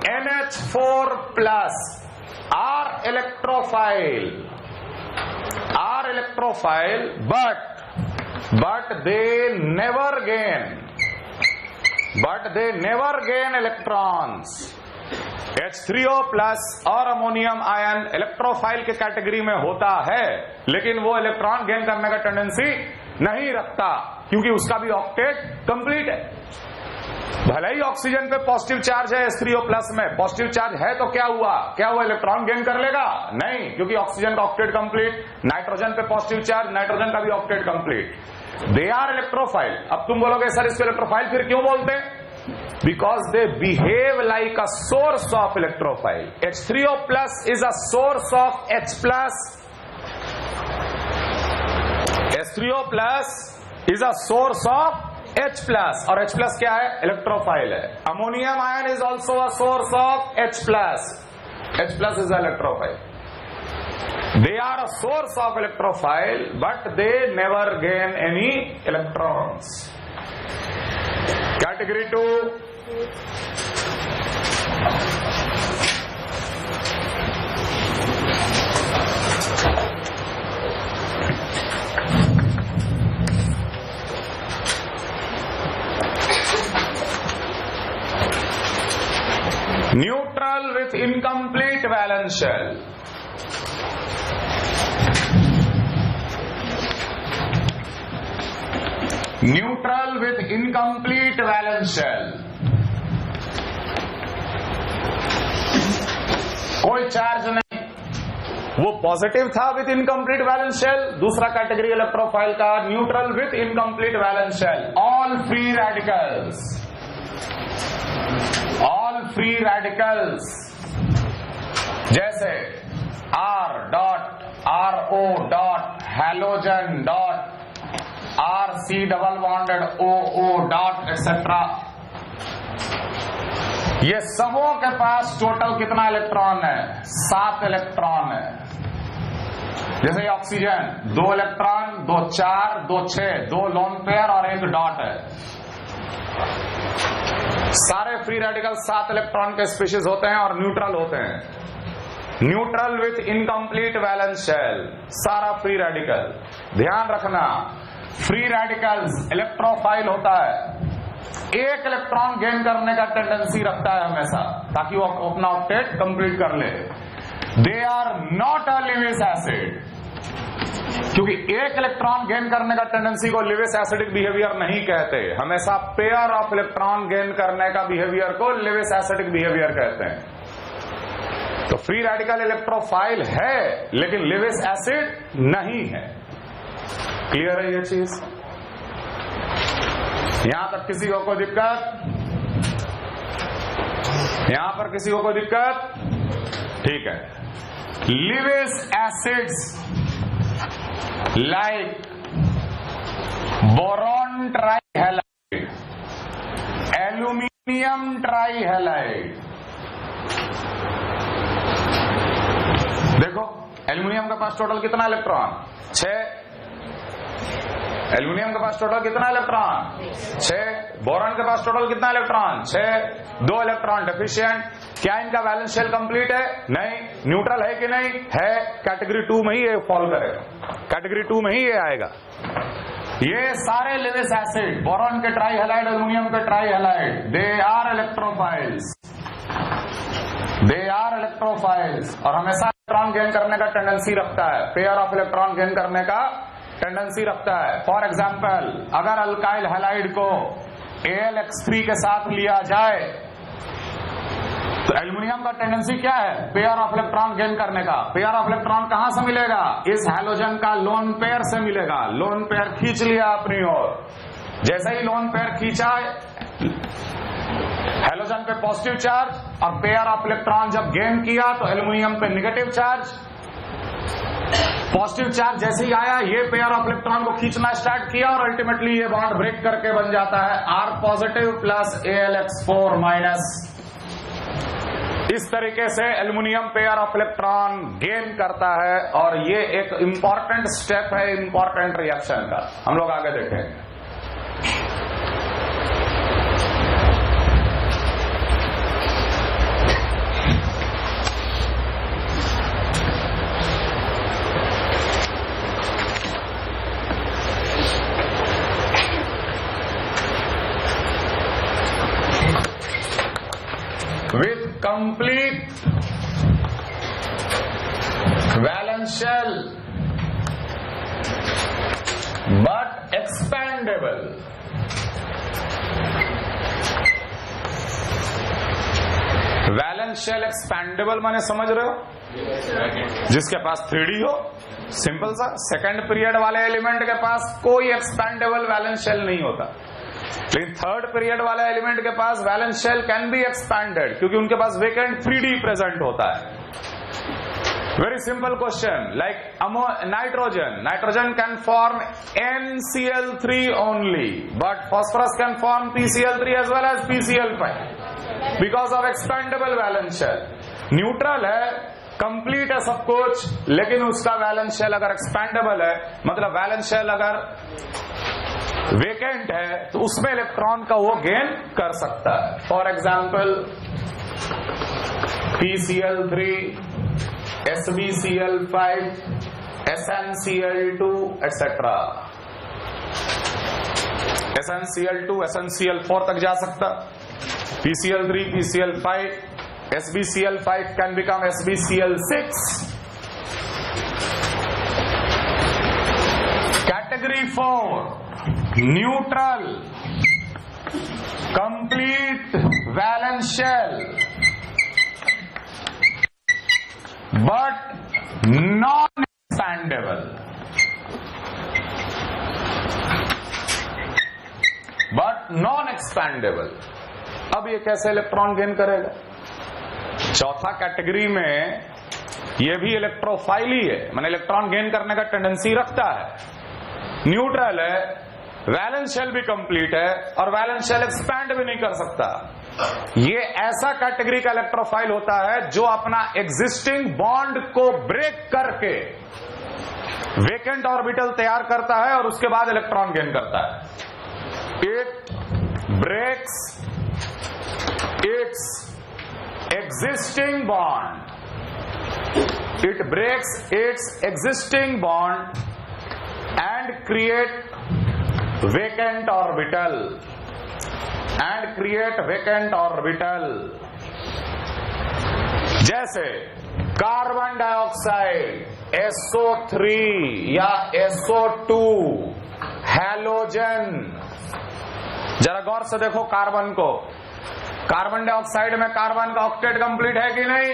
NH4+ are electrophile, but they never gain electrons. H3O+ और अमोनियम आयन इलेक्ट्रोफाइल के कैटेगरी में होता है, लेकिन वो इलेक्ट्रॉन गेन करने का टेंडेंसी नहीं रखता क्योंकि उसका भी ऑक्टेट कंप्लीट है। भले ही ऑक्सीजन पे पॉजिटिव चार्ज है H3O+ में, पॉजिटिव चार्ज है तो क्या हुआ इलेक्ट्रॉन गेन कर लेगा? नहीं, क्योंकि ऑक्सीजन का ऑक्टेट कंप्लीट। नाइट्रोजन पे पॉजिटिव चार्ज, नाइट्रोजन का भी octet complete. They are electrophile. अब तुम बोलोगे सर इसको इलेक्ट्रोफाइल फिर क्यों बोलते हैं? Because they behave like a source of electrophile. H3O+ is a source of H+, H3O+ is a source of H+, और H+ क्या है? इलेक्ट्रोफाइल है। Ammonium ion is also a source of H+, H+ is electrophile. They are a source of electrophile but they never gain any electrons. Category 2, neutral with incomplete valence shell. Neutral with incomplete valence shell. कोई charge नहीं, वो positive था with incomplete valence shell. दूसरा कैटेगरी electrophile का, neutral with incomplete valence shell. All free radicals, all free radicals जैसे R.RO. Halogen dot RC double bonded OO dot et cetera, ये सबों के पास टोटल कितना इलेक्ट्रॉन है? 7 इलेक्ट्रॉन है। जैसे ऑक्सीजन 2 इलेक्ट्रॉन, 2 4, 2 6, 2 लोन पेयर और 1 डॉट है। सारे फ्री रेडिकल 7 इलेक्ट्रॉन के स्पीशीज होते हैं और न्यूट्रल होते हैं। Neutral with incomplete valence shell, सारा फ्री रेडिकल। ध्यान रखना, फ्री रेडिकल्स इलेक्ट्रोफाइल होता है, 1 इलेक्ट्रॉन गेन करने का टेंडेंसी रखता है हमेशा, ताकि वो अपना ऑक्टेट कंप्लीट कर ले। They are not a Lewis acid, क्योंकि 1 इलेक्ट्रॉन गेन करने का टेंडेंसी को लिविस एसिडिक बिहेवियर नहीं कहते, हमेशा पेयर ऑफ इलेक्ट्रॉन गेन करने का बिहेवियर को लिविस एसिडिक बिहेवियर कहते हैं। तो फ्री रेडिकल इलेक्ट्रोफाइल है लेकिन लिविस एसिड नहीं है। क्लियर है ये चीज? यहां तक किसी को कोई दिक्कत? यहां पर किसी को कोई दिक्कत? ठीक है। Lewis acids like boron trihalide, aluminium trihalide। देखो एल्यूमिनियम के पास टोटल कितना इलेक्ट्रॉन? 6। एल्यूमिनियम के पास टोटल कितना इलेक्ट्रॉन? 6। बोरॉन के पास टोटल कितना इलेक्ट्रॉन? 6। 2 electron deficient. क्या इनका वैलेंस शेल कंप्लीट है? नहीं। न्यूट्रल है कि नहीं? है। कैटेगरी 2 में ही ये फॉल करेगा, कैटेगरी 2 में ही ये आएगा। ये सारे लिविस एसिड, बोरॉन के ट्राईहैलाइड, एल्यूमिनियम के trihalide, they are electrophiles, they are electrophiles और हमेशा इलेक्ट्रॉन गेन करने का टेंडेंसी रखता है, पेयर ऑफ इलेक्ट्रॉन गेन करने का टेंडेंसी रखता है। फॉर एग्जाम्पल, अगर अल्काइल हैलाइड को AlX3 के साथ लिया जाए तो एल्यूमिनियम का टेंडेंसी क्या है? पेयर ऑफ इलेक्ट्रॉन गेन करने का। पेयर ऑफ इलेक्ट्रॉन कहां से मिलेगा? इस हैलोजन का लोन पेयर से मिलेगा। लोन पेयर खींच लिया अपनी ओर, जैसे ही लोन पेयर खींचा, हैलोजन पे पॉजिटिव चार्ज और पेयर ऑफ इलेक्ट्रॉन जब गेन किया तो एल्यूमिनियम पे नेगेटिव चार्ज। पॉजिटिव चार्ज जैसे ही आया, ये पेयर ऑफ इलेक्ट्रॉन को खींचना स्टार्ट किया और अल्टीमेटली ये बॉन्ड ब्रेक करके बन जाता है R positive plus AlX4 minus. इस तरीके से aluminium pair of electron gain करता है और ये एक इंपॉर्टेंट स्टेप है इंपॉर्टेंट रिएक्शन का। हम लोग आगे देखेंगे। with complete valence shell but expandable, valence shell expandable माने समझ रहे हो? जिसके पास 3D हो, सिंपल सा। सेकंड पीरियड वाले एलिमेंट के पास कोई एक्सपैंडेबल वैलेंस शेल नहीं होता, लेकिन थर्ड पीरियड वाले एलिमेंट के पास valence shell can be expanded, क्योंकि उनके पास वेकेंट 3D प्रेजेंट होता है। Very simple question, like nitrogen can form NCl3 only, but phosphorus can form PCl3 as well as PCl5 because of expandable valence shell. Neutral है, complete है सब कुछ, लेकिन उसका वैलेंस शेल अगर एक्सपैंडेबल है, मतलब वैलेंस शेल अगर वेकेंट है तो उसमें इलेक्ट्रॉन का वो गेन कर सकता है। For example PCl3, SbCl5, SnCl2 etcetera. SnCl2, SnCl4 तक जा सकता। PCl3, PCl5, SbCl5 can become SbCl6। Category 4, neutral, complete valence shell, but non-expandable, अब ये कैसे इलेक्ट्रॉन गेन करेगा? चौथा कैटेगरी में ये भी इलेक्ट्रोफाइल ही है, माने इलेक्ट्रॉन गेन करने का टेंडेंसी रखता है। न्यूट्रल है, वैलेंस शेल भी कंप्लीट है और वैलेंस शेल एक्सपैंड भी नहीं कर सकता। ये ऐसा कैटेगरी का इलेक्ट्रोफाइल होता है जो अपना एग्जिस्टिंग बॉन्ड को ब्रेक करके वेकेंट ऑर्बिटल तैयार करता है और उसके बाद इलेक्ट्रॉन गेन करता है। It breaks its existing bond, it breaks its existing bond and create vacant orbital जैसे कार्बन डाइऑक्साइड SO3 या SO2, हैलोजन। जरा गौर से देखो कार्बन को, कार्बन डाइऑक्साइड में कार्बन का ऑक्टेट कंप्लीट है कि नहीं?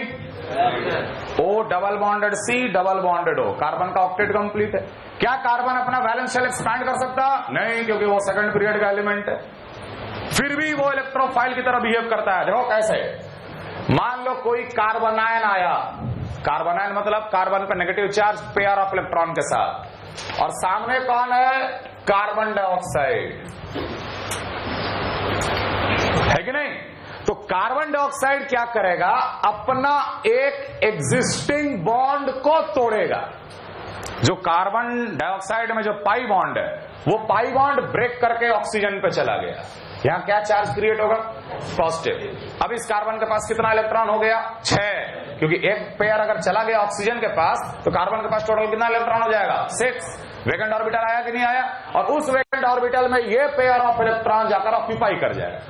O double bonded C double bonded O, carbon का ऑक्टेट कंप्लीट है। क्या कार्बन अपना वैलेंस शेल एक्सपैंड कर सकता? नहीं, क्योंकि वो सेकंड पीरियड का एलिमेंट है। फिर भी वो इलेक्ट्रोफाइल की तरह बिहेव करता है। देखो कैसे, मान लो कोई कार्बनायन आया, कार्बनायन मतलब कार्बन पे negative charge pair of electron के साथ, और सामने कौन है? कार्बन डाइऑक्साइड है कि नहीं? तो कार्बन डाइऑक्साइड क्या करेगा? अपना एक एग्जिस्टिंग बॉन्ड को तोड़ेगा। जो कार्बन डाइऑक्साइड में जो पाई बॉन्ड है, वो पाई बॉन्ड ब्रेक करके ऑक्सीजन पे चला गया। यहां क्या चार्ज क्रिएट होगा? पॉजिटिव। अब इस कार्बन के पास कितना इलेक्ट्रॉन हो गया? 6, क्योंकि एक पेयर अगर चला गया ऑक्सीजन के पास तो कार्बन के पास टोटल कितना इलेक्ट्रॉन हो जाएगा? 6। वेकेंट ऑर्बिटल आया कि नहीं आया? और उस वेकेंट ऑर्बिटल में ये पेयर ऑफ इलेक्ट्रॉन जाकर ऑक्यूपाई कर जाएगा।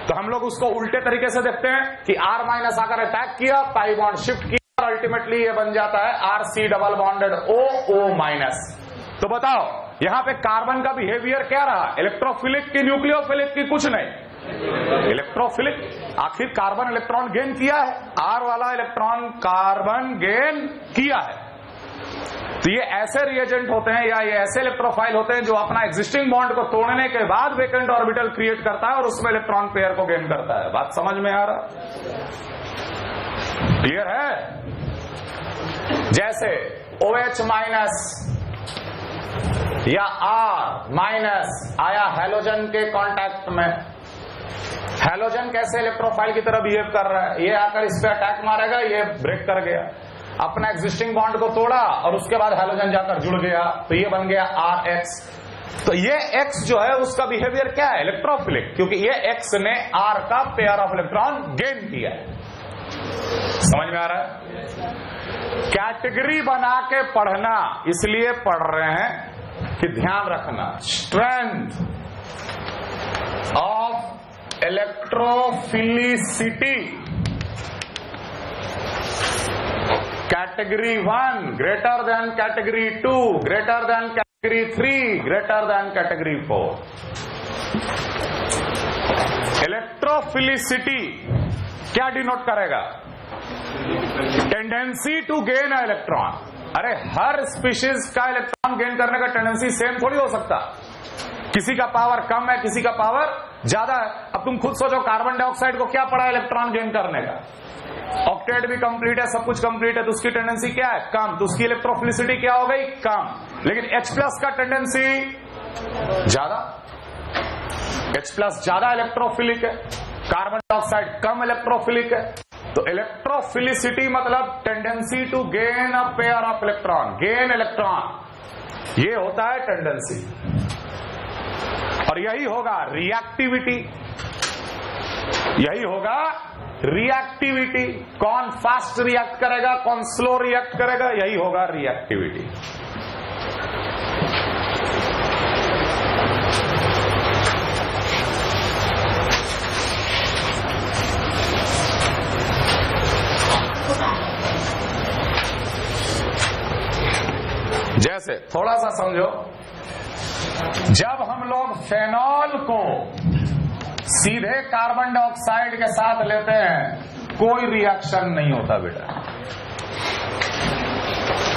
तो हम लोग उसको उल्टे तरीके से देखते हैं कि R माइनस आकर अटैक किया, पाई बॉन्ड शिफ्ट किया, और अल्टीमेटली ये बन जाता है RC double bonded O minus. तो बताओ यहां पे कार्बन का बिहेवियर क्या रहा? इलेक्ट्रोफिलिक की न्यूक्लियोफिलिक की? कुछ नहीं, इलेक्ट्रोफिलिक। आखिर कार्बन इलेक्ट्रॉन गेन किया है, R वाला इलेक्ट्रॉन कार्बन गेन किया है। तो ये ऐसे रिएजेंट होते हैं या ये ऐसे इलेक्ट्रोफाइल होते हैं जो अपना एग्जिस्टिंग बॉन्ड को तोड़ने के बाद वेकेंट ऑर्बिटल क्रिएट करता है और उसमें इलेक्ट्रॉन पेयर को गेन करता है। बात समझ में आ रहा? क्लियर है? जैसे OH माइनस या R माइनस आया हैलोजन के कांटेक्ट में। हैलोजन कैसे इलेक्ट्रोफाइल की तरह बिहेव कर रहा है? ये आकर इस पे अटैक मारेगा, ये ब्रेक कर गया, अपना एग्जिस्टिंग बॉन्ड को तोड़ा और उसके बाद हैलोजन जाकर जुड़ गया, तो ये बन गया RH। तो ये X जो है उसका बिहेवियर क्या है? इलेक्ट्रोफिलिक, क्योंकि ये X ने R का पेयर ऑफ इलेक्ट्रॉन गेन किया है। समझ में आ रहा है? कैटेगरी बना के पढ़ना इसलिए पढ़ रहे हैं कि ध्यान रखना, strength of electrophilicity category 1 greater than category 2 greater than category 3 greater than category 4। Electrophilicity क्या डिनोट करेगा? Tendency to gain electron. अरे हर स्पीशीज का इलेक्ट्रॉन गेन करने का टेंडेंसी सेम थोड़ी हो सकता। किसी का पावर कम है, किसी का पावर ज्यादा है। अब तुम खुद सोचो, कार्बन डाइऑक्साइड को क्या पड़ा इलेक्ट्रॉन गेन करने का? ऑक्टेट भी कंप्लीट है, सब कुछ कंप्लीट है, तो उसकी टेंडेंसी क्या है? कम। तो उसकी इलेक्ट्रोफिलिसिटी क्या हो गई? कम। लेकिन H+ का टेंडेंसी ज्यादा, H+ ज्यादा इलेक्ट्रोफिलिक है, कार्बन डाइऑक्साइड कम इलेक्ट्रोफिलिक है। तो इलेक्ट्रोफिलिसिटी मतलब tendency to gain a pair of electron, gain electron, ये होता है टेंडेंसी। और यही होगा रिएक्टिविटी, यही होगा रिएक्टिविटी। कौन फास्ट रिएक्ट करेगा, कौन स्लो रिएक्ट करेगा, यही होगा रिएक्टिविटी। जैसे थोड़ा सा समझो, जब हम लोग फेनॉल को सीधे कार्बन डाइऑक्साइड के साथ लेते हैं कोई रिएक्शन नहीं होता बेटा।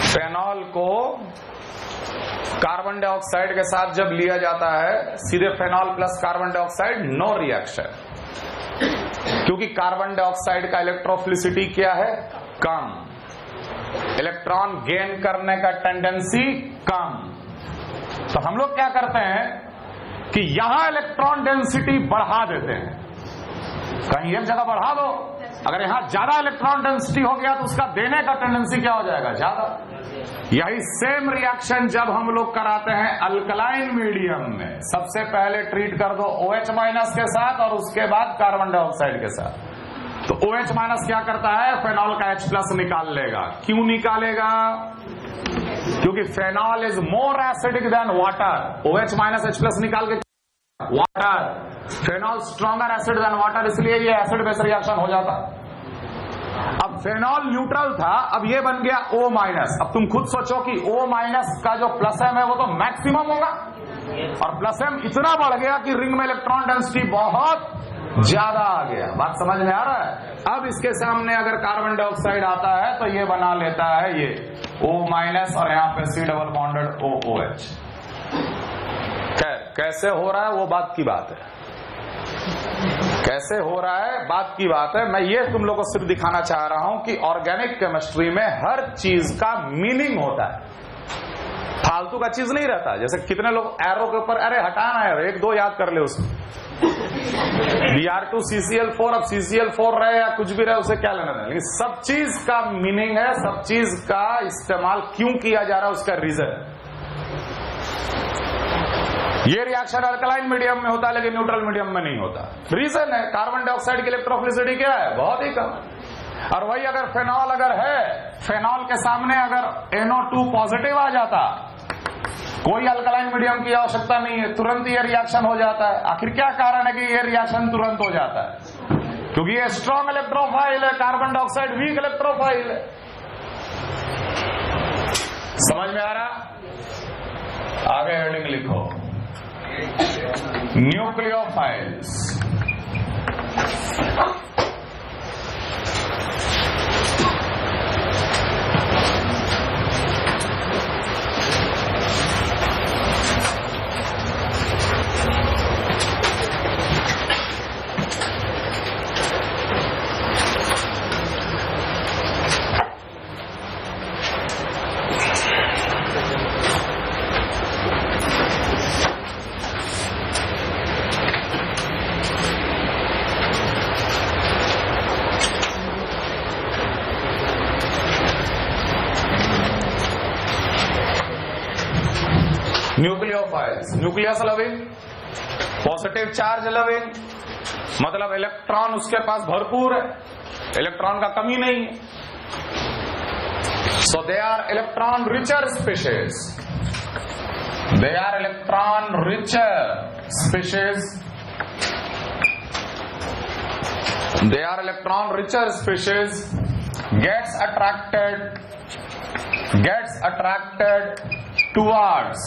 फेनॉल को कार्बन डाइऑक्साइड के साथ जब लिया जाता है सीधे phenol plus carbon dioxide, no reaction, क्योंकि कार्बन डाइऑक्साइड का इलेक्ट्रोफिलिसिटी क्या है? कम। इलेक्ट्रॉन गेन करने का टेंडेंसी कम। तो हम लोग क्या करते हैं कि यहां इलेक्ट्रॉन डेंसिटी बढ़ा देते हैं, कहीं एक जगह बढ़ा दो, अगर यहां ज्यादा इलेक्ट्रॉन डेंसिटी हो गया तो उसका देने का टेंडेंसी क्या हो जाएगा, ज्यादा। यही सेम रिएक्शन जब हम लोग कराते हैं अल्कलाइन मीडियम में, सबसे पहले ट्रीट कर दो OH- के साथ और उसके बाद कार्बन डाइऑक्साइड के साथ। तो OH- क्या करता है, फेनॉल का H+ निकाल लेगा। क्यों निकालेगा, क्योंकि phenol is more acidic than water. OH- H+ निकाल के water, phenol stronger acid than water, इसलिए ये एसिड बेस रिएक्शन हो जाता। अब फेनॉल न्यूट्रल था, अब ये बन गया O-। अब तुम खुद सोचो कि O- का जो +M है वो तो मैक्सिमम होगा, और +M इतना बढ़ गया कि रिंग में इलेक्ट्रॉन डेंसिटी बहुत ज्यादा आ गया। बात समझ में आ रहा है। अब इसके सामने अगर कार्बन डाइऑक्साइड आता है तो ये बना लेता है ये O- और यहां पे C डबल बॉन्डेड OOH। कैसे हो रहा है वो बात की बात है, कैसे हो रहा है बात की बात है। मैं ये तुम लोग को सिर्फ दिखाना चाह रहा हूं कि ऑर्गेनिक केमिस्ट्री में हर चीज का मीनिंग होता है, फालतू का चीज नहीं रहता। जैसे कितने लोग एरो के ऊपर अरे हटाना है, 1-2 याद कर ले उसमें, Br2 CCl4, अब CCl4 रहे या कुछ भी रहे उसे क्या लेना है, लेकिन सब चीज का मीनिंग है, सब चीज का इस्तेमाल क्यों किया जा रहा है उसका रीजन। ये रिएक्शन अल्कलाइन मीडियम में होता है लेकिन न्यूट्रल मीडियम में नहीं होता। रीजन है कार्बन डाइऑक्साइड की इलेक्ट्रोफिलिसिटी क्या है, बहुत ही कम। और वही अगर फेनॉल अगर है, फेनॉल के सामने अगर NO2 पॉजिटिव आ जाता, कोई अल्कलाइन मीडियम की आवश्यकता नहीं है, तुरंत ये रिएक्शन हो जाता है। आखिर क्या कारण है कि ये रिएक्शन तुरंत हो जाता है, क्योंकि ये स्ट्रॉन्ग इलेक्ट्रोफाइल है, कार्बन डाइऑक्साइड वीक इलेक्ट्रोफाइल है। समझ में आ रहा, आगे हेडिंग लिखो, nucleophiles. Nucleophiles, nucleus loving, positive charge loving, मतलब इलेक्ट्रॉन उसके पास भरपूर है, इलेक्ट्रॉन का कमी नहीं है। So they are electron richer species, they are electron richer species, they are electron richer species, gets attracted towards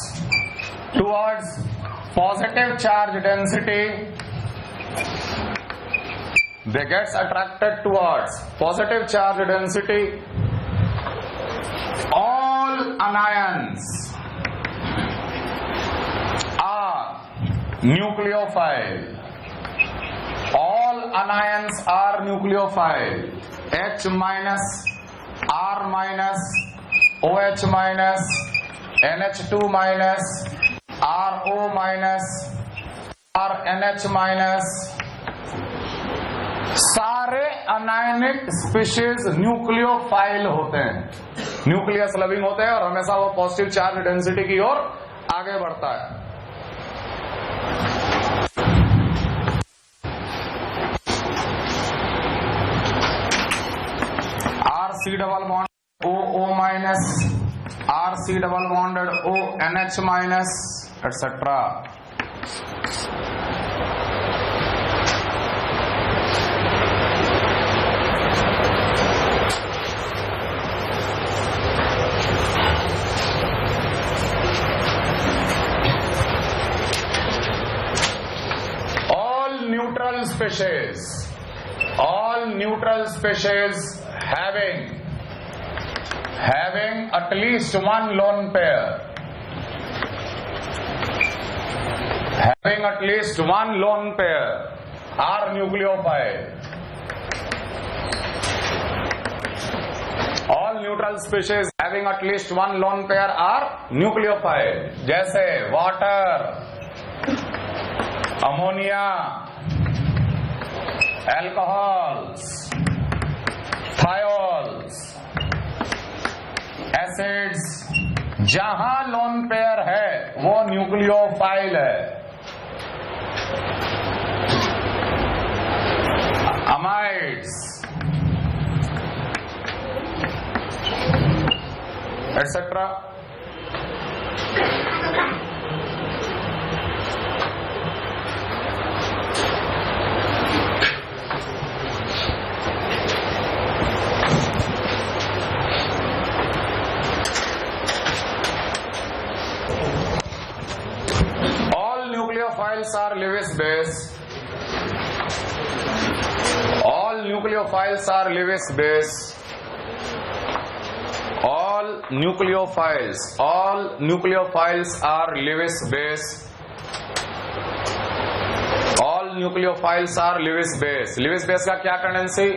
positive charge density, they gets attracted towards positive charge density. All anions are nucleophile, all anions are nucleophile, H-, R-, OH-, NH2-, RO-, RNH-, सारे anionic species nucleophile होते हैं, nucleus loving होते हैं और हमेशा वो positive charge density की ओर आगे बढ़ता है। RC double bond OO-, RC double bonded ONH-, etcetera. all neutral species having at least one lone pair, are nucleophile. All All neutral species having at least one lone pair are nucleophile. जैसे water, ammonia, alcohols, thiols, acids, जहां lone pair है वो nucleophile है. Amides etcetera. Nucleophiles are Lewis base. All nucleophiles are Lewis base. All nucleophiles are Lewis base. All nucleophiles are Lewis base. Lewis base का क्या tendency?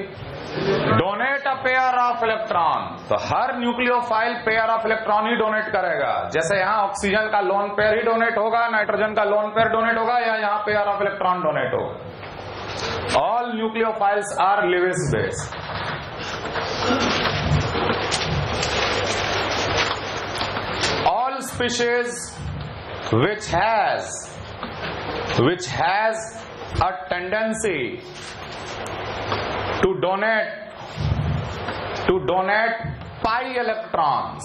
Donate a pair of electron. तो हर nucleophile pair of electron ही donate करेगा. जैसे यहां oxygen का lone pair ही डोनेट होगा, नाइट्रोजन का लोन पेयर डोनेट होगा, या यहां पेयर ऑफ इलेक्ट्रॉन डोनेट होगा. All nucleophiles are Lewis base. All species which has a tendency to donate pi electrons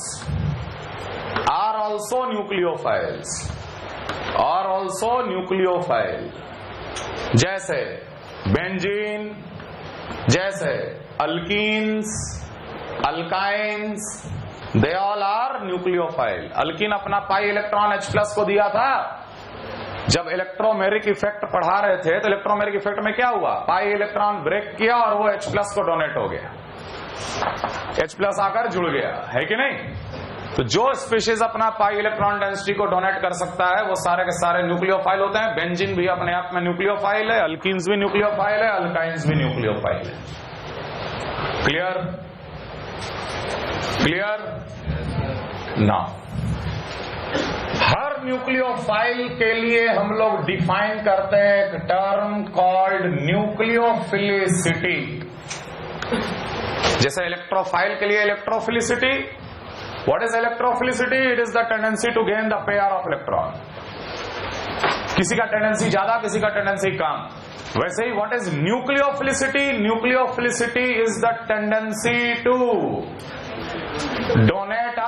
are also nucleophiles. जैसे बेंजीन, जैसे alkenes, alkynes, they all are nucleophile. Alkyne अपना pi electron H+ को दिया था. जब electromeric effect पढ़ा रहे थे तो इलेक्ट्रोमेरिक इफेक्ट में क्या हुआ? पाई इलेक्ट्रॉन ब्रेक किया और वो H+ को डोनेट हो गया. H+ आकर जुड़ गया, है कि नहीं? तो जो स्पीशीज अपना पाई इलेक्ट्रॉन डेंसिटी को डोनेट कर सकता है वो सारे के सारे न्यूक्लियोफाइल होते हैं. बेंजीन भी अपने आप में न्यूक्लियोफाइल है, अल्कीन्स भी न्यूक्लियोफाइल है, अल्काइन्स भी न्यूक्लियोफाइल है. क्लियर ना? हर न्यूक्लियोफाइल के लिए हम लोग डिफाइन करते हैं एक टर्म कॉल्ड न्यूक्लियोफिलिसिटी. जैसे इलेक्ट्रोफाइल के लिए electrophilicity. What is electrophilicity? It is the tendency to gain the pair of electron. किसी का टेंडेंसी ज्यादा, किसी का टेंडेंसी कम. वैसे ही what is nucleophilicity? Nucleophilicity is the tendency to donate a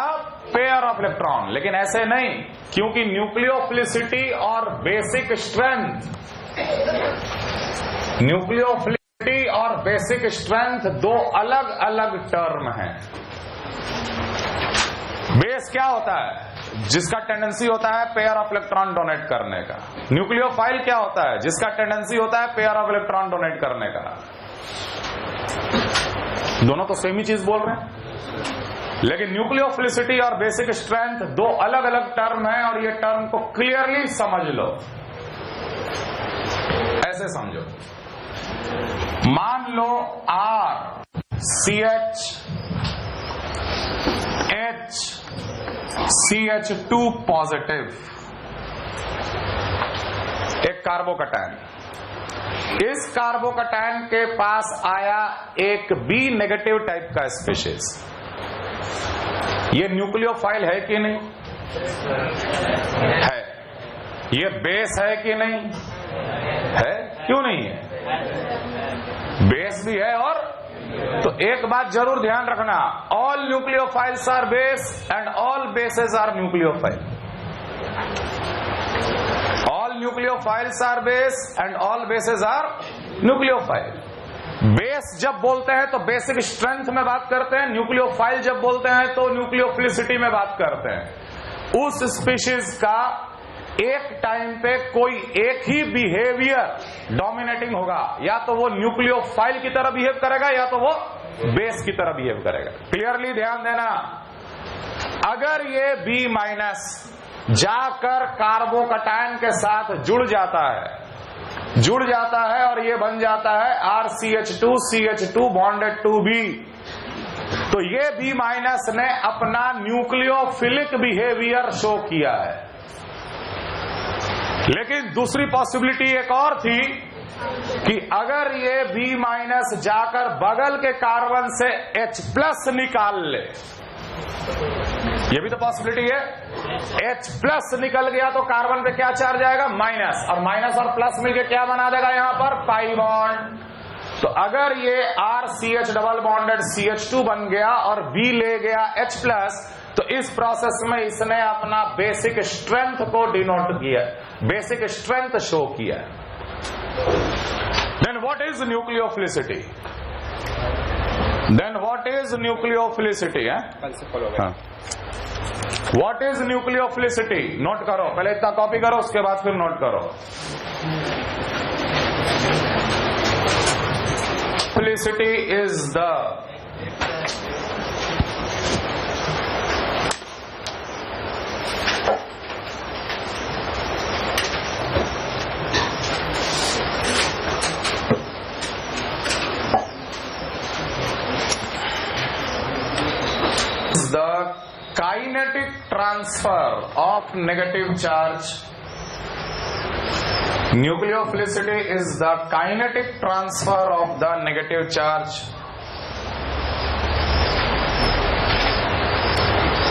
pair of electron. लेकिन ऐसे नहीं, क्योंकि न्यूक्लियोफिलिसिटी और बेसिक स्ट्रेंथ दो अलग अलग टर्म हैं. बेस क्या होता है? जिसका टेंडेंसी होता है पेयर ऑफ इलेक्ट्रॉन डोनेट करने का. न्यूक्लियोफाइल क्या होता है? जिसका टेंडेंसी होता है पेयर ऑफ इलेक्ट्रॉन डोनेट करने का. दोनों तो सेम ही चीज बोल रहे हैं, लेकिन न्यूक्लियोफिलिसिटी और बेसिक स्ट्रेंथ दो अलग अलग टर्म हैं. और ये टर्म को क्लियरली समझ लो. ऐसे समझो, मान लो RCH2 पॉजिटिव एक कार्बोकैटायन. इस कार्बोकैटायन के पास आया एक B नेगेटिव टाइप का स्पीशीज. ये न्यूक्लियोफाइल है कि नहीं? है. ये बेस है कि नहीं? है. क्यों नहीं है? बेस भी है. और तो एक बात जरूर ध्यान रखना, all nucleophiles are base and all bases are nucleophile. All nucleophiles are base and all bases are nucleophile. Base जब बोलते हैं तो बेसिक स्ट्रेंथ में बात करते हैं. न्यूक्लियोफाइल जब बोलते हैं तो न्यूक्लियोफिलिसिटी में बात करते हैं. उस स्पीशीज का एक टाइम पे कोई एक ही बिहेवियर डोमिनेटिंग होगा. या तो वो न्यूक्लियोफाइल की तरह बिहेव करेगा या तो वो बेस की तरह बिहेव करेगा. क्लियरली ध्यान देना. अगर ये B- जाकर कार्बोकैटायन के साथ जुड़ जाता है और ये बन जाता है RCH2 CH2 bonded to B. तो ये B माइनस ने अपना न्यूक्लियोफिलिक बिहेवियर शो किया है। लेकिन दूसरी पॉसिबिलिटी एक और थी कि अगर ये B माइनस जाकर बगल के कार्बन से H प्लस निकाल ले, ये भी तो पॉसिबिलिटी है। H प्लस निकल गया तो कार्बन पे क्या चार्ज आएगा? माइनस, और माइनस और प्लस मिलके क्या बना देगा यहां पर? Pi bond. तो अगर ये RCH डबल बॉन्डेड CH2 बन गया और B ले गया H प्लस, तो इस प्रोसेस में इसने अपना बेसिक स्ट्रेंथ को डिनोट किया, बेसिक स्ट्रेंथ शो किया। Then what is nucleophilicity? Then what is nucleophilicity? What is nucleophilicity? Note करो, पहले इतना कॉपी करो, उसके बाद फिर नोट करो। Filicity is the kinetic transfer of negative charge. Nucleophilicity is the kinetic transfer of the negative charge.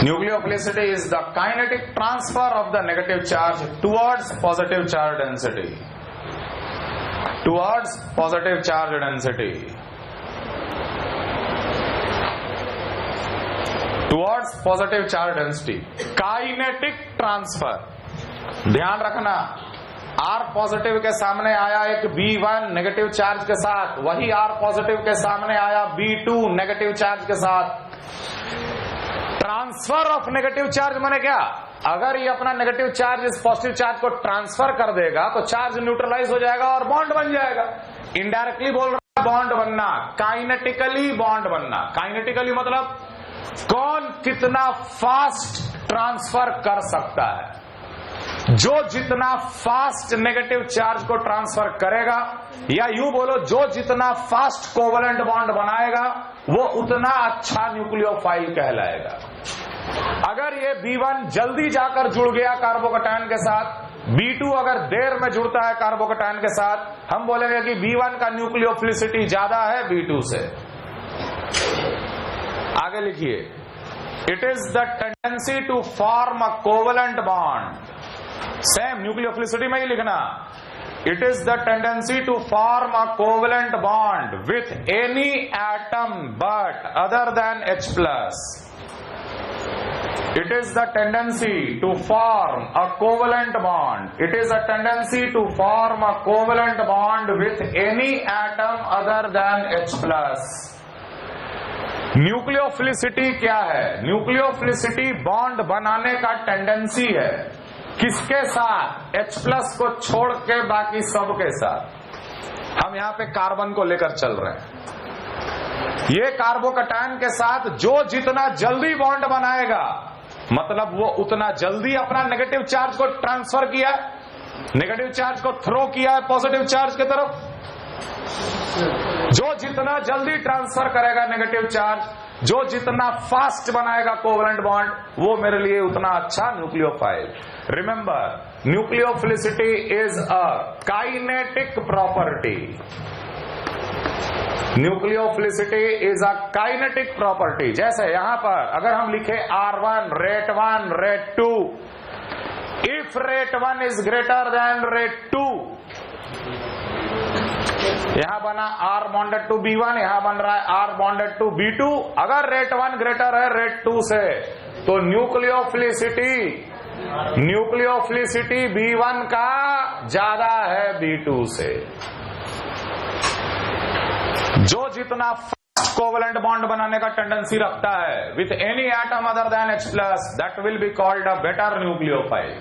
Nucleophilicity is the kinetic transfer of the negative charge towards positive charge density. Towards positive charge density. Towards positive charge density. Kinetic transfer. ध्यान रखना, R positive के सामने आया एक B1 negative charge के साथ, वही R positive के सामने आया B2 नेगेटिव चार्ज के साथ। ट्रांसफर ऑफ नेगेटिव चार्ज माने क्या? अगर ये अपना नेगेटिव चार्ज इस पॉजिटिव चार्ज को ट्रांसफर कर देगा तो चार्ज न्यूट्रलाइज हो जाएगा और बॉन्ड बन जाएगा। इनडायरेक्टली बोल रहा है बॉन्ड बनना, काइनेटिकली बॉन्ड बनना। काइनेटिकली मतलब कौन कितना फास्ट ट्रांसफर कर सकता है। जो जितना फास्ट नेगेटिव चार्ज को ट्रांसफर करेगा, या यूं बोलो जो जितना फास्ट कोवलेंट बॉन्ड बनाएगा, वो उतना अच्छा न्यूक्लियोफाइल कहलाएगा। अगर ये B1 जल्दी जाकर जुड़ गया कार्बोकैटायन के साथ, B2 अगर देर में जुड़ता है कार्बोकैटायन के साथ, हम बोलेंगे कि B1 का न्यूक्लियोफिलिसिटी ज्यादा है B2 से। आगे लिखिए, it is the tendency to form a covalent bond. Same nucleophilicity में ही लिखना, it is the tendency to form a covalent bond with any atom but other than H plus. It is the tendency to form a covalent bond. It is a tendency to form a covalent bond with any atom other than H plus. Nucleophilicity क्या है? Nucleophilicity bond बनाने का tendency है। किसके साथ? H plus को छोड़ के बाकी सब के साथ। हम यहां पे कार्बन को लेकर चल रहे हैं। ये कार्बोकैटायन के साथ जो जितना जल्दी बॉन्ड बनाएगा, मतलब वो उतना जल्दी अपना नेगेटिव चार्ज को ट्रांसफर किया, नेगेटिव चार्ज को थ्रो किया है पॉजिटिव चार्ज की तरफ। जो जितना जल्दी ट्रांसफर करेगा नेगेटिव चार्ज, जो जितना फास्ट बनाएगा कोवलेंट बॉन्ड, वो मेरे लिए उतना अच्छा nucleophile. Remember, nucleophilicity is a kinetic property. Nucleophilicity is a kinetic property. जैसे यहां पर अगर हम लिखे R1 rate 1 rate 2, if rate 1 is greater than rate 2, यहां बना R बॉन्डेड टू B1, यहां बन रहा है R बॉन्डेड टू B2। अगर रेट 1 ग्रेटर है रेट 2 से, तो न्यूक्लियोफिलिसिटी B1 का ज्यादा है B2 से। जो जितना फास्ट कोवलेंट बॉन्ड बनाने का टेंडेंसी रखता है with any atom other than H plus, that will be called a better nucleophile.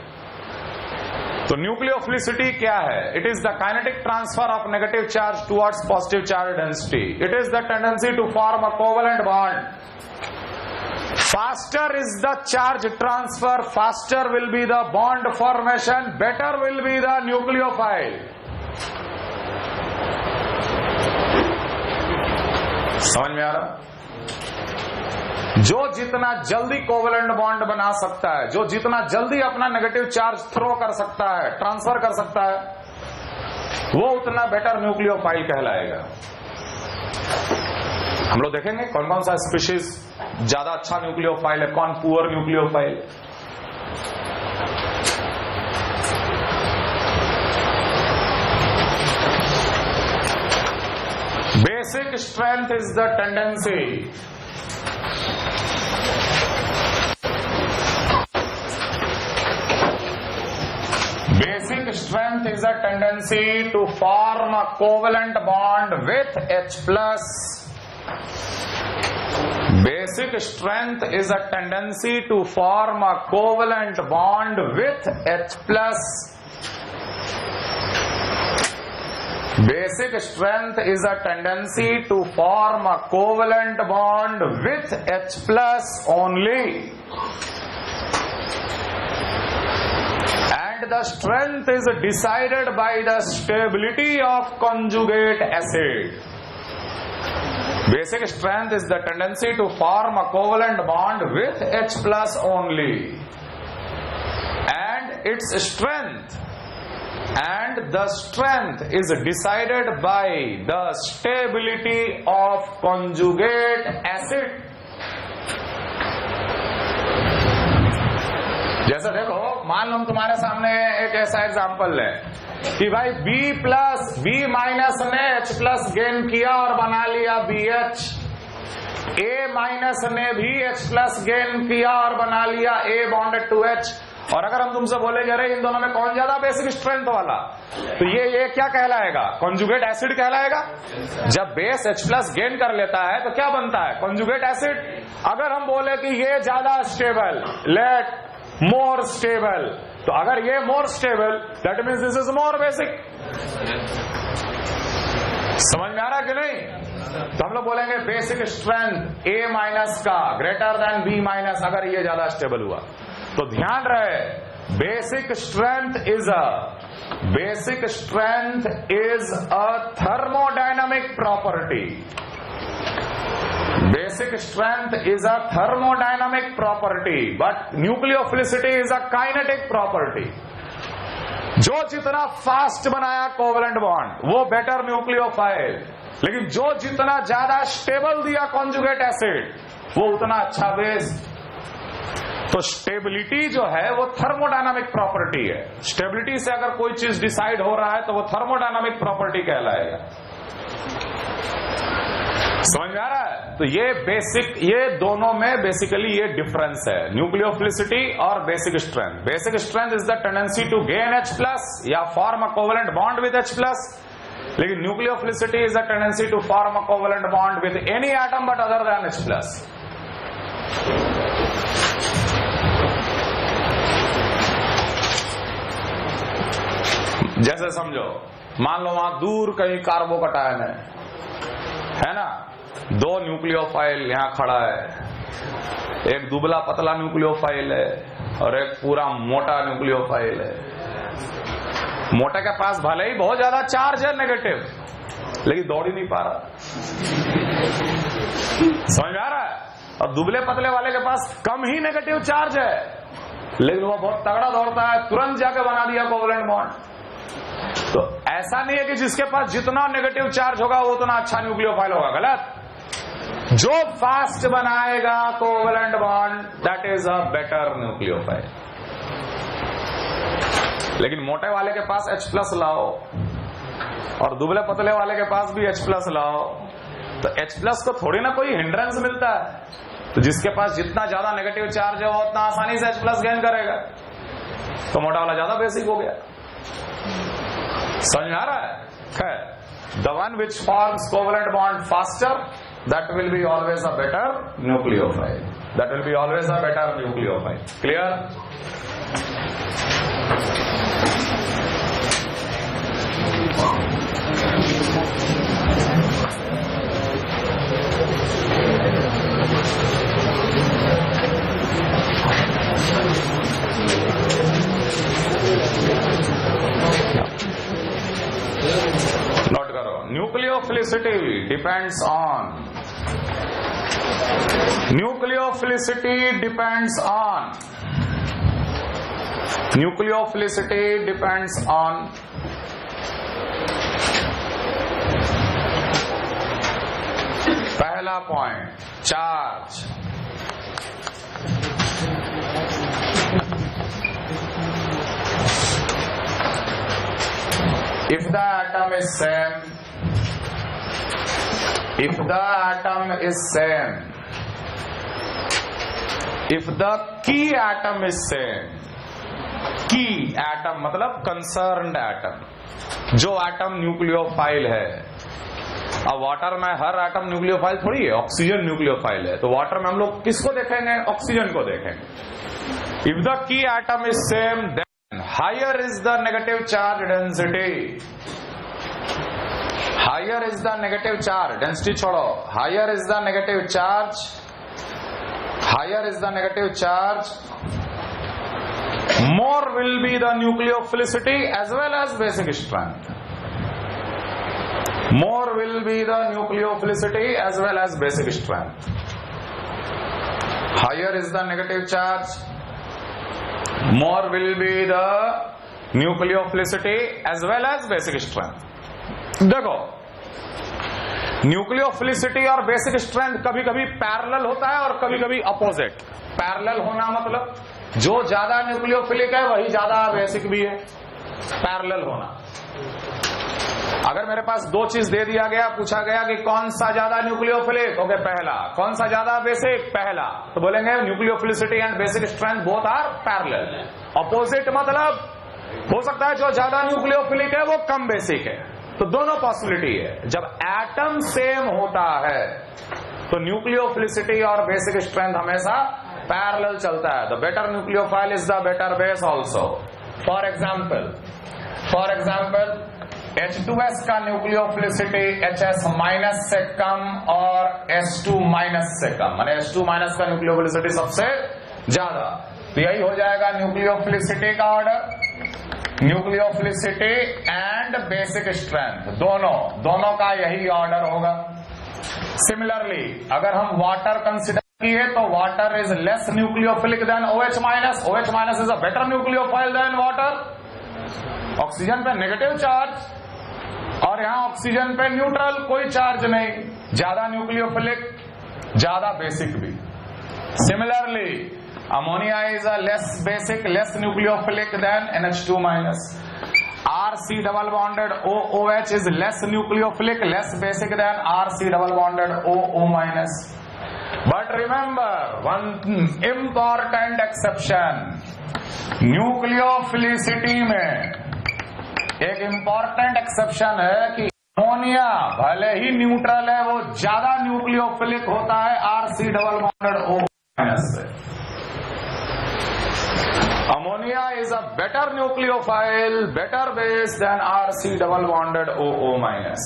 तो न्यूक्लियोफिलिसिटी क्या है? It is the kinetic transfer of negative charge towards positive charge density. It is the tendency to form a covalent bond. Faster is the charge transfer, faster will be the bond formation, better will be the nucleophile. समझ में आ रहा? जो जितना जल्दी covalent bond बना सकता है, जो जितना जल्दी अपना नेगेटिव चार्ज थ्रो कर सकता है, ट्रांसफर कर सकता है, वो उतना बेटर न्यूक्लियोफाइल कहलाएगा। हम लोग देखेंगे कौन कौन सा स्पीशीज ज्यादा अच्छा न्यूक्लियोफाइल है, कौन poor nucleophile. Basic strength is the tendency Basic strength is a tendency to form a covalent bond with H plus. Basic strength is a tendency to form a covalent bond with H plus. Basic strength is a tendency to form a covalent bond with H plus only. And the strength is decided by the stability of conjugate acid. Basic strength is the tendency to form a covalent bond with H plus only. And its strength is decided by the stability of conjugate acid. जैसा देखो, मान लो तुम्हारे सामने एक ऐसा example है कि भाई B माइनस ने H प्लस गेन किया और बना लिया BH, A माइनस ने भी H प्लस गेन किया और बना लिया A बॉन्डेड टू H। और अगर हम तुमसे बोले जा रहे इन दोनों में कौन ज्यादा बेसिक स्ट्रेंथ वाला, तो ये क्या कहलाएगा? कॉन्जुगेट एसिड कहलाएगा। जब बेस H प्लस गेन कर लेता है तो क्या बनता है? Conjugate acid. अगर हम बोले कि ये ज्यादा स्टेबल, लेट मोर स्टेबल, तो अगर ये more stable that means this is more basic. समझ में आ रहा कि नहीं? तो हम लोग बोलेंगे बेसिक स्ट्रेंथ A माइनस का ग्रेटर देन B माइनस अगर ये ज्यादा स्टेबल हुआ। तो ध्यान रहे, basic strength is a thermodynamic property. Basic strength is a thermodynamic property, but nucleophilicity is a kinetic property. जो जितना फास्ट बनाया कोवेलेंट बॉन्ड वो बेटर न्यूक्लियोफाइल, लेकिन जो जितना ज्यादा स्टेबल दिया कॉन्जुगेट एसिड वो उतना अच्छा बेस। तो स्टेबिलिटी जो है वो थर्मोडायनामिक प्रॉपर्टी है। स्टेबिलिटी से अगर कोई चीज डिसाइड हो रहा है तो वो थर्मोडायनामिक प्रॉपर्टी कहलाएगा। समझ में आ रहा है? तो ये दोनों में बेसिकली ये डिफरेंस है, न्यूक्लियोफिलिसिटी और basic strength. Basic strength is the tendency to gain H plus या form a covalent bond with H plus, लेकिन nucleophilicity is the tendency to form a covalent bond with any atom but other than H plus. जैसे समझो, मान लो वहां दूर कहीं carbocation है ना, दो न्यूक्लियोफाइल यहां खड़ा है, एक दुबला पतला न्यूक्लियोफाइल है और एक पूरा मोटा न्यूक्लियोफाइल है। मोटे के पास भले ही बहुत ज्यादा चार्ज है नेगेटिव, लेकिन दौड़ ही नहीं पा रहा। समझ में आ रहा है? और दुबले पतले वाले के पास कम ही नेगेटिव चार्ज है, लेकिन वो बहुत तगड़ा दौड़ता है, तुरंत जाके बना दिया कोवेलेंट बॉन्ड। तो ऐसा नहीं है कि जिसके पास जितना नेगेटिव चार्ज होगा वो उतना अच्छा न्यूक्लियोफाइल होगा, गलत। जो फास्ट बनाएगा covalent bond that is a better nucleophile. लेकिन मोटे वाले के पास H प्लस लाओ और दुबले पतले वाले के पास भी H प्लस लाओ, तो H प्लस को थोड़ी ना कोई हिंड्रेंस मिलता है। तो जिसके पास जितना ज्यादा नेगेटिव चार्ज है वो उतना आसानी से H प्लस गेन करेगा, तो मोटा वाला ज्यादा बेसिक हो गया। समझ में आ रहा है? खैर, the one which forms covalent bond faster, that will be always a better nucleophile. That will be always a better nucleophile. Clear? Note करो, nucleophilicity depends on Nucleophilicity depends on. Nucleophilicity depends on पहला point charge. If the atom is same, if the atom is same, if the key atom is same, key atom मतलब concerned atom, जो atom nucleophile है. अब water में हर atom nucleophile थोड़ी है, oxygen nucleophile है, तो वाटर में हम लोग किसको देखेंगे? ऑक्सीजन को देखेंगे. If the key atom is same then higher is the negative charge density. Higher is the negative charge density छोड़ो, higher is the negative charge, higher is the negative charge, more will be the nucleophilicity as well as basic strength. More will be the nucleophilicity as well as basic strength. Higher is the negative charge, more will be the nucleophilicity as well as basic strength. देखो, nucleophilicity और basic strength कभी कभी parallel होता है और कभी कभी opposite. Parallel होना मतलब जो ज्यादा न्यूक्लियोफिलिक है वही ज्यादा बेसिक भी है. पैरेलल होना. अगर मेरे पास दो चीज दे दिया गया, पूछा गया कि कौन सा ज्यादा न्यूक्लियोफिलिक, ओके पहला. कौन सा ज्यादा बेसिक, पहला. तो बोलेंगे nucleophilicity and basic strength both are parallel. Opposite मतलब हो सकता है जो ज्यादा न्यूक्लियोफिलिक है वो कम बेसिक है. तो दोनों पॉसिबिलिटी है. जब एटम सेम होता है तो न्यूक्लियोफिलिसिटी और बेसिक स्ट्रेंथ हमेशा पैरेलल चलता है. The better nucleophile is the better base also. For example H2S का न्यूक्लियोफिलिसिटी HS माइनस से कम और S2 माइनस से कम, माने H2 माइनस का न्यूक्लियोफिलिसिटी सबसे ज्यादा. तो यही हो जाएगा न्यूक्लियोफिलिसिटी का order. Nucleophilicity and basic strength दोनों का यही ऑर्डर होगा. सिमिलरली अगर हम वाटर कंसिडर किए तो water is less nucleophilic than OH minus. OH माइनस is a better nucleophile than water. Oxygen पे नेगेटिव चार्ज और यहां ऑक्सीजन पे न्यूट्रल, कोई चार्ज नहीं. ज्यादा न्यूक्लियोफिलिक, ज्यादा बेसिक भी. Similarly ammonia is a less basic, less nucleophilic than NH2 minus. RC double bonded OOH is less nucleophilic, less basic than RC double bonded OO minus. But remember one important exception. Nucleophilicity में एक important exception है कि ammonia भले ही neutral है वो ज्यादा nucleophilic होता है RC double bonded O minus से. Ammonia is a better nucleophile, better base than RC double bonded OO minus.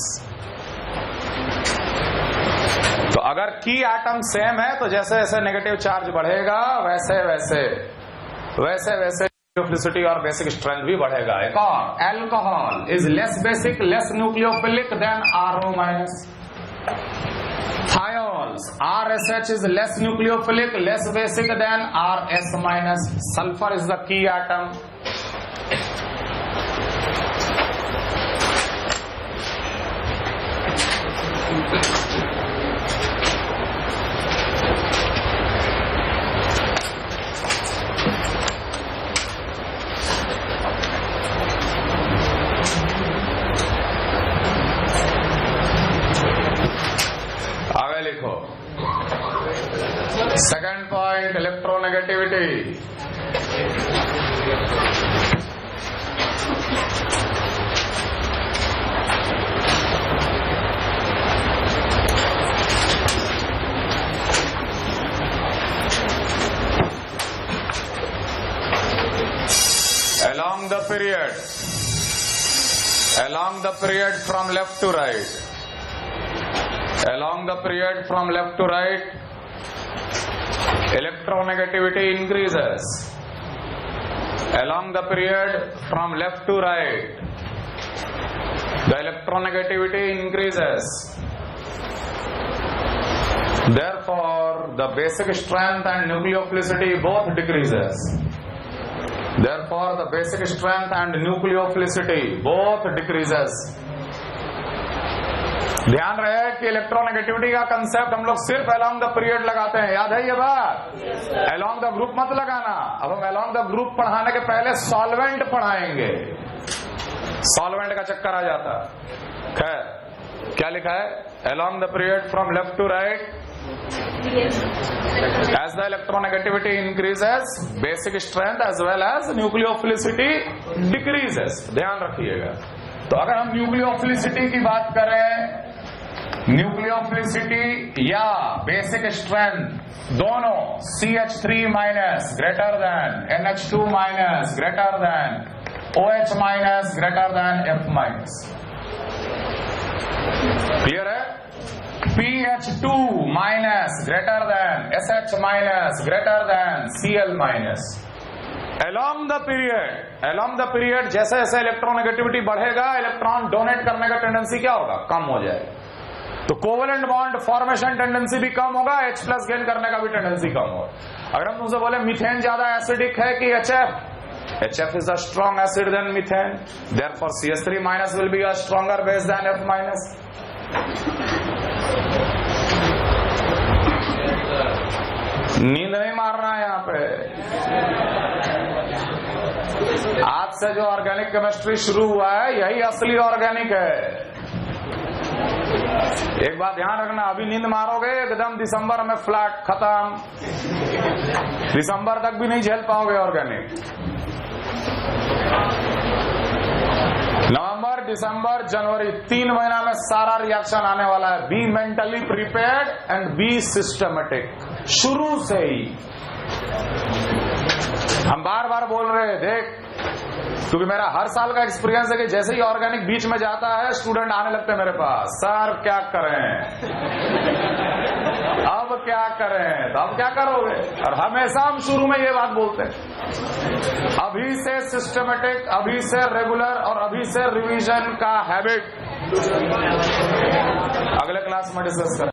तो अगर की एटम सेम है तो जैसे जैसे नेगेटिव चार्ज बढ़ेगा वैसे वैसे न्यूक्लियोफिलिसिटी और बेसिक स्ट्रेंथ भी बढ़ेगा. एक और alcohol is less basic, less nucleophilic than RO minus. Thiols, RSH is less nucleophilic, less basic than RS minus. Sulfur is the key atom. Second point, electronegativity. Along the period from left to right, along the period from left to right, electronegativity increases. Along the period from left to right, the electronegativity increases. Therefore, the basic strength and nucleophilicity both decreases. Therefore, the basic strength and nucleophilicity both decreases. ध्यान रहे कि electronegativity का concept हम लोग सिर्फ along the period लगाते हैं, याद है ये बात? अलोंग द ग्रुप मत लगाना। अब हम अलोंग द ग्रुप पढ़ाने के पहले सॉल्वेंट पढ़ाएंगे, सॉल्वेंट का चक्कर आ जाता। खैर, क्या लिखा है? Along the period from left to right, as the electronegativity increases, basic strength as well as nucleophilicity decreases. ध्यान रखिएगा। तो अगर हम न्यूक्लियोफिलिसिटी की बात करें, न्यूक्लियोफिलिसिटी या बेसिक स्ट्रेंथ दोनों CH3 minus greater than NH2 minus greater than OH minus greater than F minus. Clear है? PH2 minus greater than SH minus greater than Cl minus. Along the period जैसे जैसे electronegativity बढ़ेगा, electron donate करने का tendency क्या होगा? कम हो जाएगा। तो कोवेलेंट बॉन्ड फॉर्मेशन टेंडेंसी भी कम होगा, H प्लस गेन करने का भी टेंडेंसी कम होगा। अगर हम तुमसे बोले मीथेन ज्यादा एसिडिक है कि HF is a strong acid than methane, therefore CH3 minus will be a stronger base than F minus. नींद नहीं मारना है यहाँ पे। आज से जो ऑर्गेनिक केमिस्ट्री शुरू हुआ है, यही असली ऑर्गेनिक है। एक बात ध्यान रखना, अभी नींद मारोगे एकदम दिसंबर में फ्लैट खत्म, दिसंबर तक भी नहीं झेल पाओगे ऑर्गेनिक। नवंबर, दिसंबर, जनवरी 3 महीना में सारा रिएक्शन आने वाला है। Be mentally prepared and be systematic. शुरू से ही हम बार बार बोल रहे हैं, देख, क्योंकि मेरा हर साल का एक्सपीरियंस है कि जैसे ही ऑर्गेनिक बीच में जाता है, स्टूडेंट आने लगते हैं मेरे पास, सर क्या करें, अब क्या करें? तो अब क्या करोगे? और हमेशा हम शुरू में ये बात बोलते हैं, अभी से सिस्टमेटिक, अभी से रेगुलर और अभी से रिवीजन का हैबिट। अगले क्लास में डिस्कस करें।